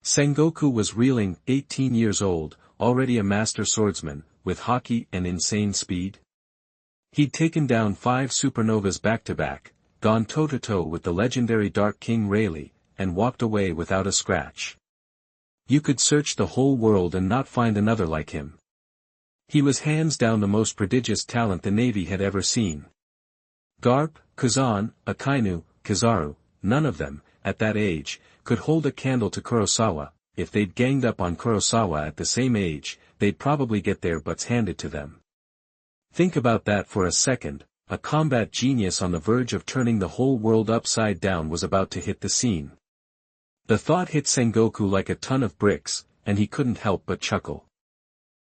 Sengoku was reeling, 18 years old, already a master swordsman, with Hawkeye and insane speed. He'd taken down 5 supernovas back-to-back, gone toe-to-toe with the legendary Dark King Rayleigh, and walked away without a scratch. You could search the whole world and not find another like him. He was hands down the most prodigious talent the Navy had ever seen. Garp, Kazan, Akainu, Kizaru, none of them, at that age, could hold a candle to Kurosawa. If they'd ganged up on Kurosawa at the same age, they'd probably get their butts handed to them. Think about that for a second. A combat genius on the verge of turning the whole world upside down was about to hit the scene. The thought hit Sengoku like a ton of bricks, and he couldn't help but chuckle.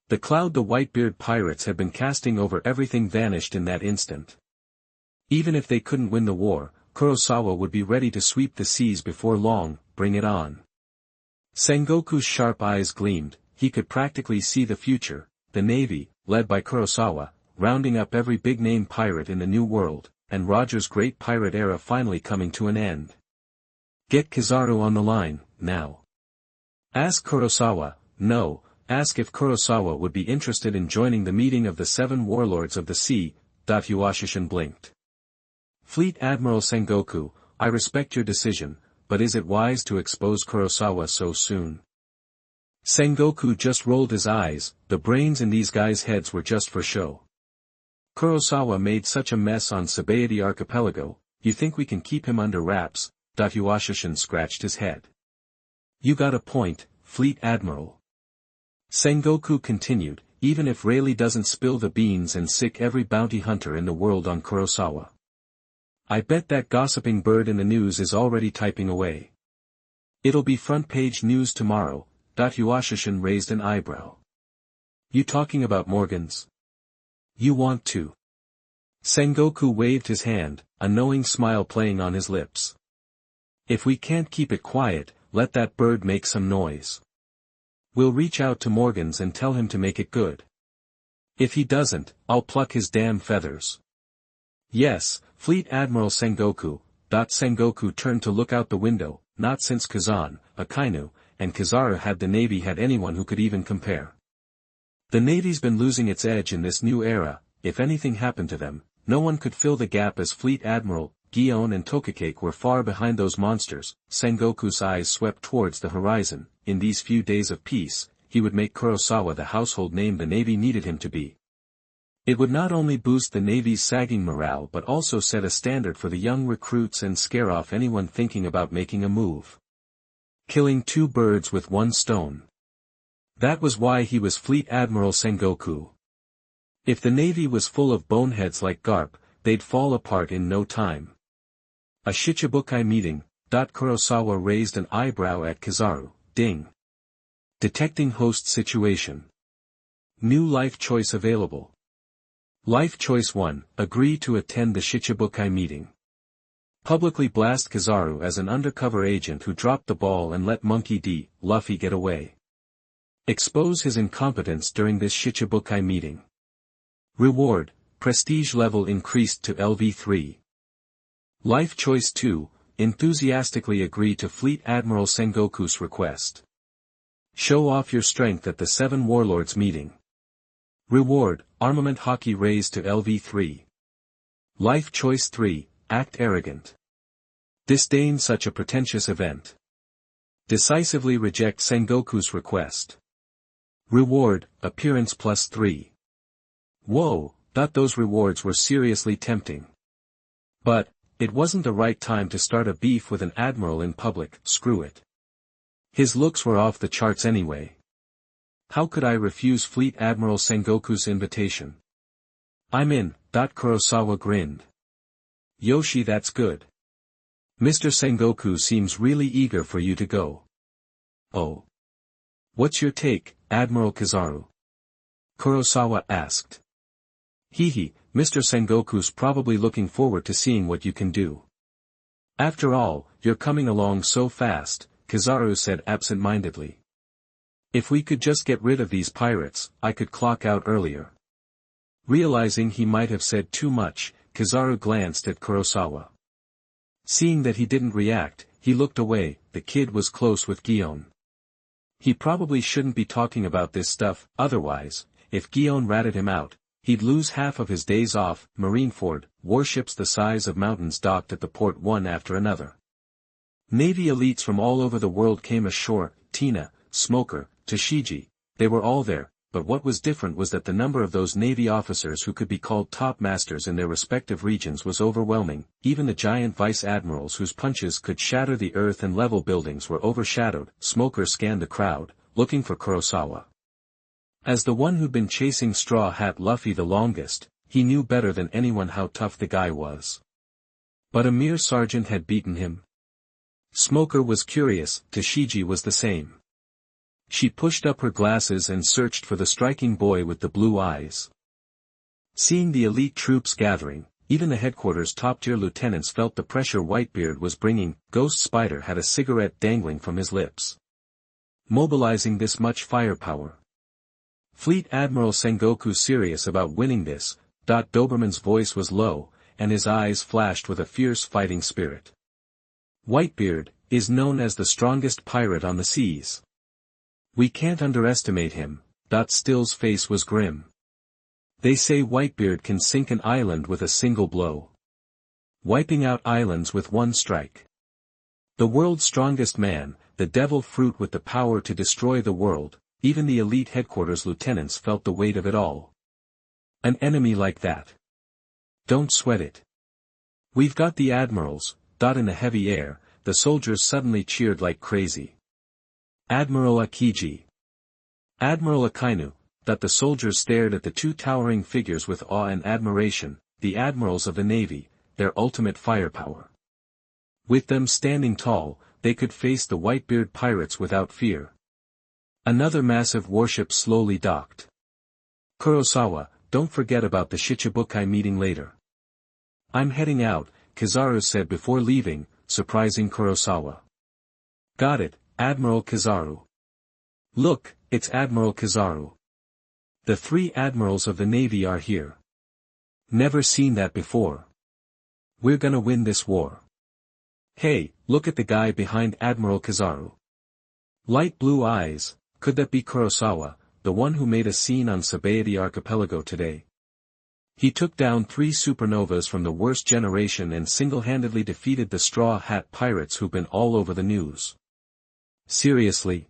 The cloud the Whitebeard Pirates had been casting over everything vanished in that instant. Even if they couldn't win the war, Kurosawa would be ready to sweep the seas before long. Bring it on. Sengoku's sharp eyes gleamed. He could practically see the future, the Navy, led by Kurosawa, rounding up every big-name pirate in the New World, and Roger's great pirate era finally coming to an end. Get Kizaru on the line, now. Ask Kurosawa. No, ask if Kurosawa would be interested in joining the meeting of the 7 warlords of the sea. Hwashishin blinked. Fleet Admiral Sengoku, I respect your decision, but is it wise to expose Kurosawa so soon? Sengoku just rolled his eyes. The brains in these guys' heads were just for show. Kurosawa made such a mess on Sabaody Archipelago. You think we can keep him under wraps? Hwashishin scratched his head. You got a point, Fleet Admiral. Sengoku continued, even if Rayleigh doesn't spill the beans and sick every bounty hunter in the world on Kurosawa. I bet that gossiping bird in the news is already typing away. It'll be front-page news tomorrow. Hwashishin raised an eyebrow. You talking about Morgans? You want to? Sengoku waved his hand, a knowing smile playing on his lips. If we can't keep it quiet, let that bird make some noise. We'll reach out to Morgans and tell him to make it good. If he doesn't, I'll pluck his damn feathers. Yes, Fleet Admiral Sengoku. Sengoku turned to look out the window. Not since Kazan, Akainu, and Kizaru had the Navy had anyone who could even compare. The Navy's been losing its edge in this new era. If anything happened to them, no one could fill the gap as Fleet Admiral. Gion and Tokikake were far behind those monsters. Sengoku's eyes swept towards the horizon. In these few days of peace, he would make Kurosawa the household name the Navy needed him to be. It would not only boost the Navy's sagging morale but also set a standard for the young recruits and scare off anyone thinking about making a move. Killing 2 birds with 1 stone. That was why he was Fleet Admiral Sengoku. If the Navy was full of boneheads like Garp, they'd fall apart in no time. A Shichibukai meeting, Kurosawa raised an eyebrow at Kizaru, ding. Detecting host situation. New life choice available. Life choice 1, agree to attend the Shichibukai meeting. Publicly blast Kizaru as an undercover agent who dropped the ball and let Monkey D. Luffy get away. Expose his incompetence during this Shichibukai meeting. Reward, prestige level increased to LV3. Life choice 2, enthusiastically agree to Fleet Admiral Sengoku's request. Show off your strength at the 7 Warlords meeting. Reward, armament Hawkeye raised to LV3. Life choice 3, act arrogant. Disdain such a pretentious event. Decisively reject Sengoku's request. Reward, appearance +3. Whoa, thought those rewards were seriously tempting. But, it wasn't the right time to start a beef with an admiral in public, screw it. His looks were off the charts anyway. How could I refuse Fleet Admiral Sengoku's invitation? I'm in, Kurosawa grinned. Yoshi, that's good. Mr. Sengoku seems really eager for you to go. Oh. What's your take, Admiral Kizaru? Kurosawa asked. Hehe, Mr. Sengoku's probably looking forward to seeing what you can do. After all, you're coming along so fast, Kizaru said absent-mindedly. If we could just get rid of these pirates, I could clock out earlier. Realizing he might have said too much, Kizaru glanced at Kurosawa. Seeing that he didn't react, he looked away. The kid was close with Gion. He probably shouldn't be talking about this stuff, otherwise, if Gion ratted him out, he'd lose half of his days off. Marineford, warships the size of mountains docked at the port one after another. Navy elites from all over the world came ashore, Tina, Smoker, Toshiji, they were all there, but what was different was that the number of those Navy officers who could be called top masters in their respective regions was overwhelming. Even the giant vice admirals whose punches could shatter the earth and level buildings were overshadowed. Smoker scanned the crowd, looking for Kurosawa. As the one who'd been chasing Straw Hat Luffy the longest, he knew better than anyone how tough the guy was. But a mere sergeant had beaten him. Smoker was curious, Toshiji was the same. She pushed up her glasses and searched for the striking boy with the blue eyes. Seeing the elite troops gathering, even the headquarters top-tier lieutenants felt the pressure Whitebeard was bringing. Ghost Spider had a cigarette dangling from his lips. Mobilizing this much firepower. Fleet Admiral Sengoku serious about winning this. Doberman's voice was low, and his eyes flashed with a fierce fighting spirit. Whitebeard is known as the strongest pirate on the seas. We can't underestimate him. Still's face was grim. They say Whitebeard can sink an island with a single blow. Wiping out islands with one strike. The world's strongest man, the devil fruit with the power to destroy the world, even the elite headquarters lieutenants felt the weight of it all. An enemy like that. Don't sweat it. We've got the admirals. In the heavy air, the soldiers suddenly cheered like crazy. Admiral Akiji. Admiral Akainu. The soldiers stared at the two towering figures with awe and admiration, the admirals of the navy, their ultimate firepower. With them standing tall, they could face the Whitebeard pirates without fear. Another massive warship slowly docked. Kurosawa, don't forget about the Shichibukai meeting later. I'm heading out, Kizaru said before leaving, surprising Kurosawa. Got it, Admiral Kizaru. Look, it's Admiral Kizaru. The 3 admirals of the Navy are here. Never seen that before. We're gonna win this war. Hey, look at the guy behind Admiral Kizaru. Light blue eyes, could that be Kurosawa, the one who made a scene on Sabaody Archipelago today? He took down 3 supernovas from the worst generation and single-handedly defeated the Straw Hat Pirates who've been all over the news. Seriously?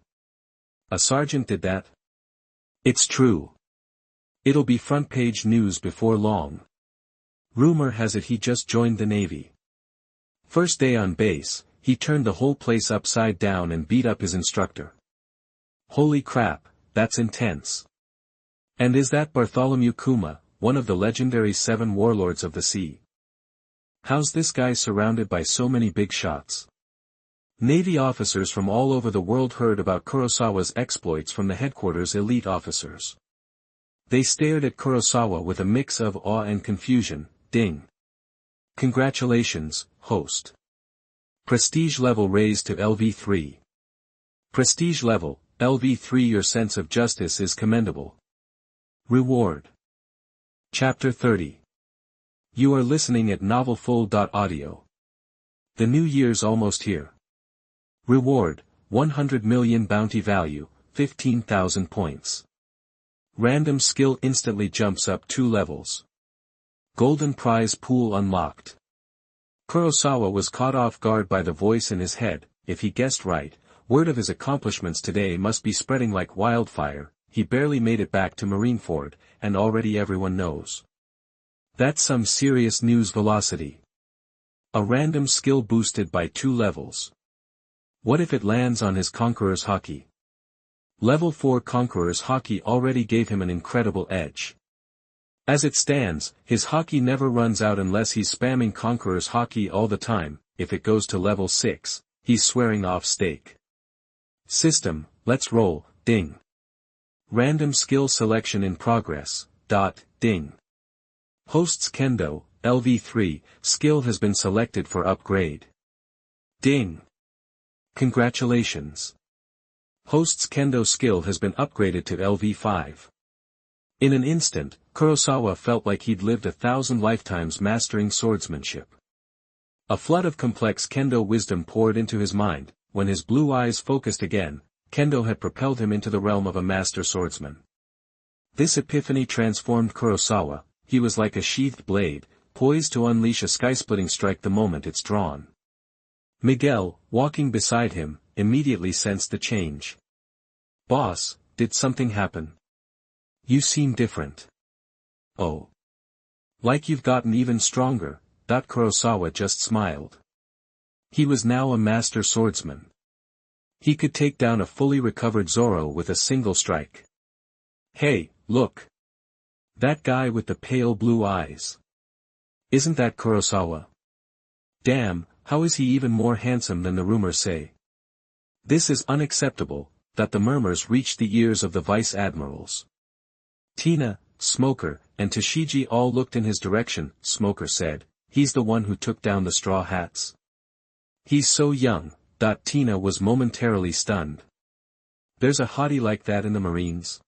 A sergeant did that? It's true. It'll be front-page news before long. Rumor has it he just joined the Navy. First day on base, he turned the whole place upside down and beat up his instructor. Holy crap, that's intense. And is that Bartholomew Kuma, one of the legendary 7 warlords of the sea. How's this guy surrounded by so many big shots? Navy officers from all over the world heard about Kurosawa's exploits from the headquarters elite officers. They stared at Kurosawa with a mix of awe and confusion. Ding. Congratulations, host. Prestige level raised to LV3. Prestige level, LV3. Your sense of justice is commendable. Reward. Chapter 30. You are listening at novelfull.audio. The new year's almost here. Reward, 100 million bounty value, 15,000 points. Random skill instantly jumps up 2 levels. Golden prize pool unlocked. Kurosawa was caught off guard by the voice in his head. If he guessed right, word of his accomplishments today must be spreading like wildfire. He barely made it back to Marineford, and already everyone knows. That's some serious news velocity. A random skill boosted by 2 levels. What if it lands on his Conqueror's Hawkeye? Level 4 Conqueror's Hawkeye already gave him an incredible edge. As it stands, his Hawkeye never runs out unless he's spamming Conqueror's Hawkeye all the time. If it goes to level 6, he's swearing off stake. System, let's roll. Ding. Random skill selection in progress. Ding. Host's Kendo, LV3, skill has been selected for upgrade. Ding. Congratulations. Host's Kendo skill has been upgraded to LV5. In an instant, Kurosawa felt like he'd lived 1,000 lifetimes mastering swordsmanship. A flood of complex Kendo wisdom poured into his mind. When his blue eyes focused again, Kendo had propelled him into the realm of a master swordsman. This epiphany transformed Kurosawa. He was like a sheathed blade, poised to unleash a sky-splitting strike the moment it's drawn. Miguel, walking beside him, immediately sensed the change. Boss, did something happen? You seem different. Oh. Like you've gotten even stronger. Kurosawa just smiled. He was now a master swordsman. He could take down a fully recovered Zoro with a single strike. Hey, look. That guy with the pale blue eyes. Isn't that Kurosawa? Damn, how is he even more handsome than the rumors say? This is unacceptable. The murmurs reached the ears of the vice-admirals. Tina, Smoker, and Toshiji all looked in his direction. Smoker said, he's the one who took down the straw hats. He's so young. Tina was momentarily stunned. There's a hottie like that in the Marines?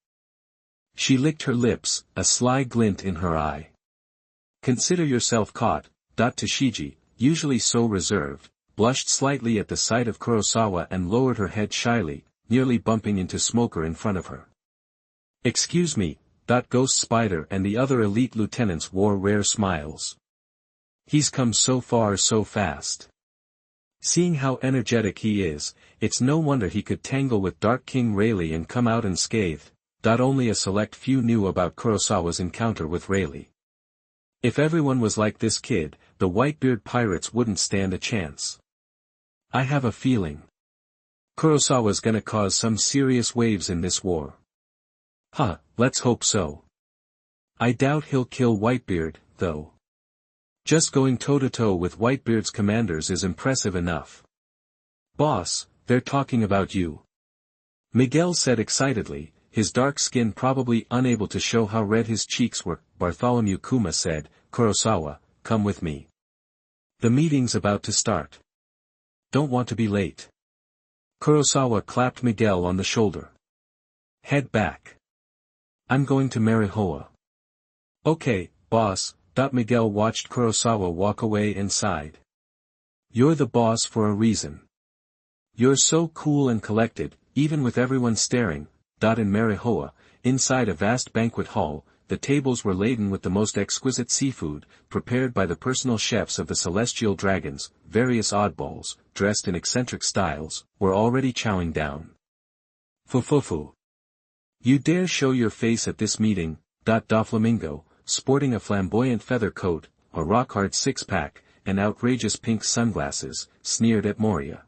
She licked her lips, a sly glint in her eye. Consider yourself caught. Toshiji, usually so reserved, blushed slightly at the sight of Kurosawa and lowered her head shyly, nearly bumping into Smoker in front of her. Excuse me. Ghost Spider and the other elite lieutenants wore rare smiles. He's come so far so fast. Seeing how energetic he is, it's no wonder he could tangle with Dark King Rayleigh and come out unscathed. Only a select few knew about Kurosawa's encounter with Rayleigh. If everyone was like this kid, the Whitebeard Pirates wouldn't stand a chance. I have a feeling Kurosawa's gonna cause some serious waves in this war. Huh, let's hope so. I doubt he'll kill Whitebeard, though. Just going toe-to-toe with Whitebeard's commanders is impressive enough. Boss, they're talking about you. Miguel said excitedly, his dark skin probably unable to show how red his cheeks were. Bartholomew Kuma said, Kurosawa, come with me. The meeting's about to start. Don't want to be late. Kurosawa clapped Miguel on the shoulder. Head back. I'm going to Marihoa. Okay, boss. Miguel watched Kurosawa walk away and sighed. You're the boss for a reason. You're so cool and collected, even with everyone staring. In Marihoa, inside a vast banquet hall, the tables were laden with the most exquisite seafood, prepared by the personal chefs of the celestial dragons. Various oddballs, dressed in eccentric styles, were already chowing down. Fufufu. You dare show your face at this meeting. Doflamingo, sporting a flamboyant feather coat, a rock-hard six-pack, and outrageous pink sunglasses, sneered at Moria.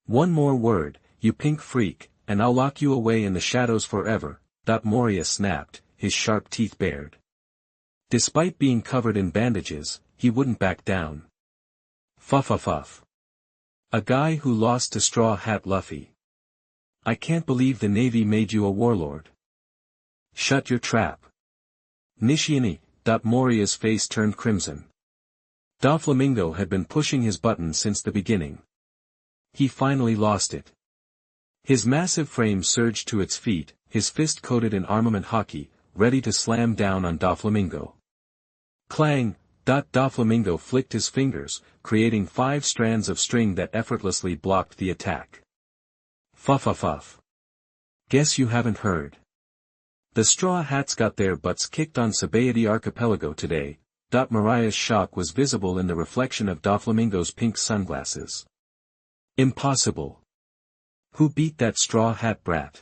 One more word, you pink freak, and I'll lock you away in the shadows forever. Moria snapped, his sharp teeth bared. Despite being covered in bandages, he wouldn't back down. Fuff. A guy who lost to Straw Hat Luffy. I can't believe the Navy made you a warlord. Shut your trap. Nishiani. Moria's face turned crimson. Doflamingo had been pushing his button since the beginning. He finally lost it. His massive frame surged to its feet, his fist coated in armament hockey, ready to slam down on Doflamingo. Clang! Doflamingo flicked his fingers, creating 5 strands of string that effortlessly blocked the attack. Fuff. Guess you haven't heard. The Straw Hats got their butts kicked on Sabaody Archipelago today. Mariah's shock was visible in the reflection of Doflamingo's pink sunglasses. Impossible. Who beat that Straw Hat brat?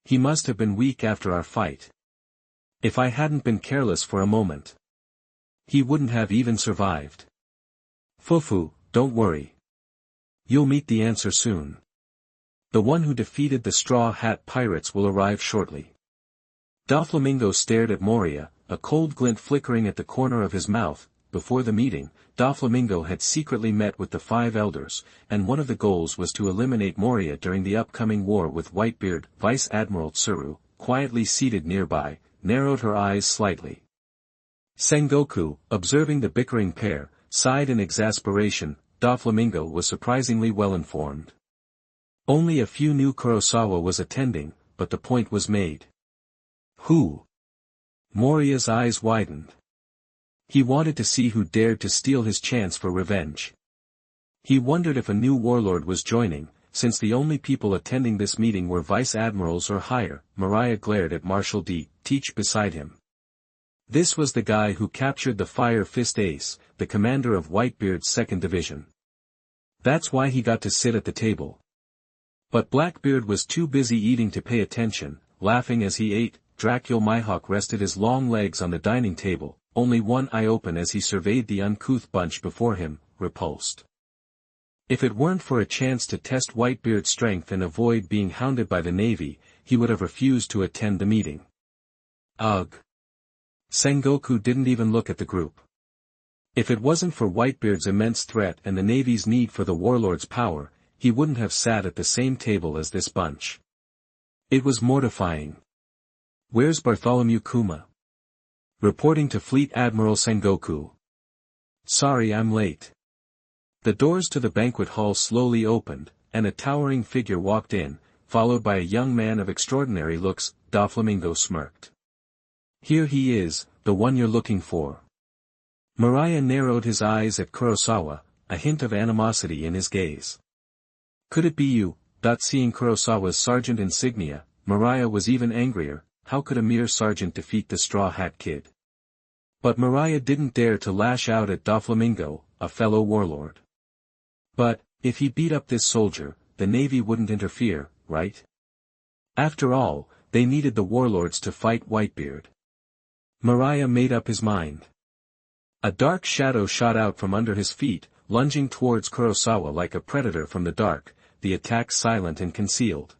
He must have been weak after our fight. If I hadn't been careless for a moment, he wouldn't have even survived. Fufu, don't worry. You'll meet the answer soon. The one who defeated the Straw Hat Pirates will arrive shortly. Doflamingo stared at Moria, a cold glint flickering at the corner of his mouth. Before the meeting, Doflamingo had secretly met with the 5 elders, and one of the goals was to eliminate Moria during the upcoming war with Whitebeard. Vice Admiral Tsuru, quietly seated nearby, narrowed her eyes slightly. Sengoku, observing the bickering pair, sighed in exasperation. Doflamingo was surprisingly well informed. Only a few knew Kurosawa was attending, but the point was made. Who? Moria's eyes widened. He wanted to see who dared to steal his chance for revenge. He wondered if a new warlord was joining, since the only people attending this meeting were vice admirals or higher. Mariah glared at Marshal Teach beside him. This was the guy who captured the Fire Fist Ace, the commander of Whitebeard's 2nd Division. That's why he got to sit at the table. But Blackbeard was too busy eating to pay attention, laughing as he ate. Dracul Mihawk rested his long legs on the dining table, only one eye open as he surveyed the uncouth bunch before him, repulsed. If it weren't for a chance to test Whitebeard's strength and avoid being hounded by the Navy, he would have refused to attend the meeting. Ugh. Sengoku didn't even look at the group. If it wasn't for Whitebeard's immense threat and the Navy's need for the warlord's power, he wouldn't have sat at the same table as this bunch. It was mortifying. Where's Bartholomew Kuma? Reporting to Fleet Admiral Sengoku. Sorry I'm late. The doors to the banquet hall slowly opened, and a towering figure walked in, followed by a young man of extraordinary looks. Doflamingo smirked. Here he is, the one you're looking for. Mariah narrowed his eyes at Kurosawa, a hint of animosity in his gaze. Could it be you? Seeing Kurosawa's sergeant insignia, Mariah was even angrier. How could a mere sergeant defeat the Straw Hat Kid? But Mariah didn't dare to lash out at Doflamingo, a fellow warlord. But, if he beat up this soldier, the Navy wouldn't interfere, right? After all, they needed the warlords to fight Whitebeard. Mariah made up his mind. A dark shadow shot out from under his feet, lunging towards Kurosawa like a predator from the dark, the attack silent and concealed.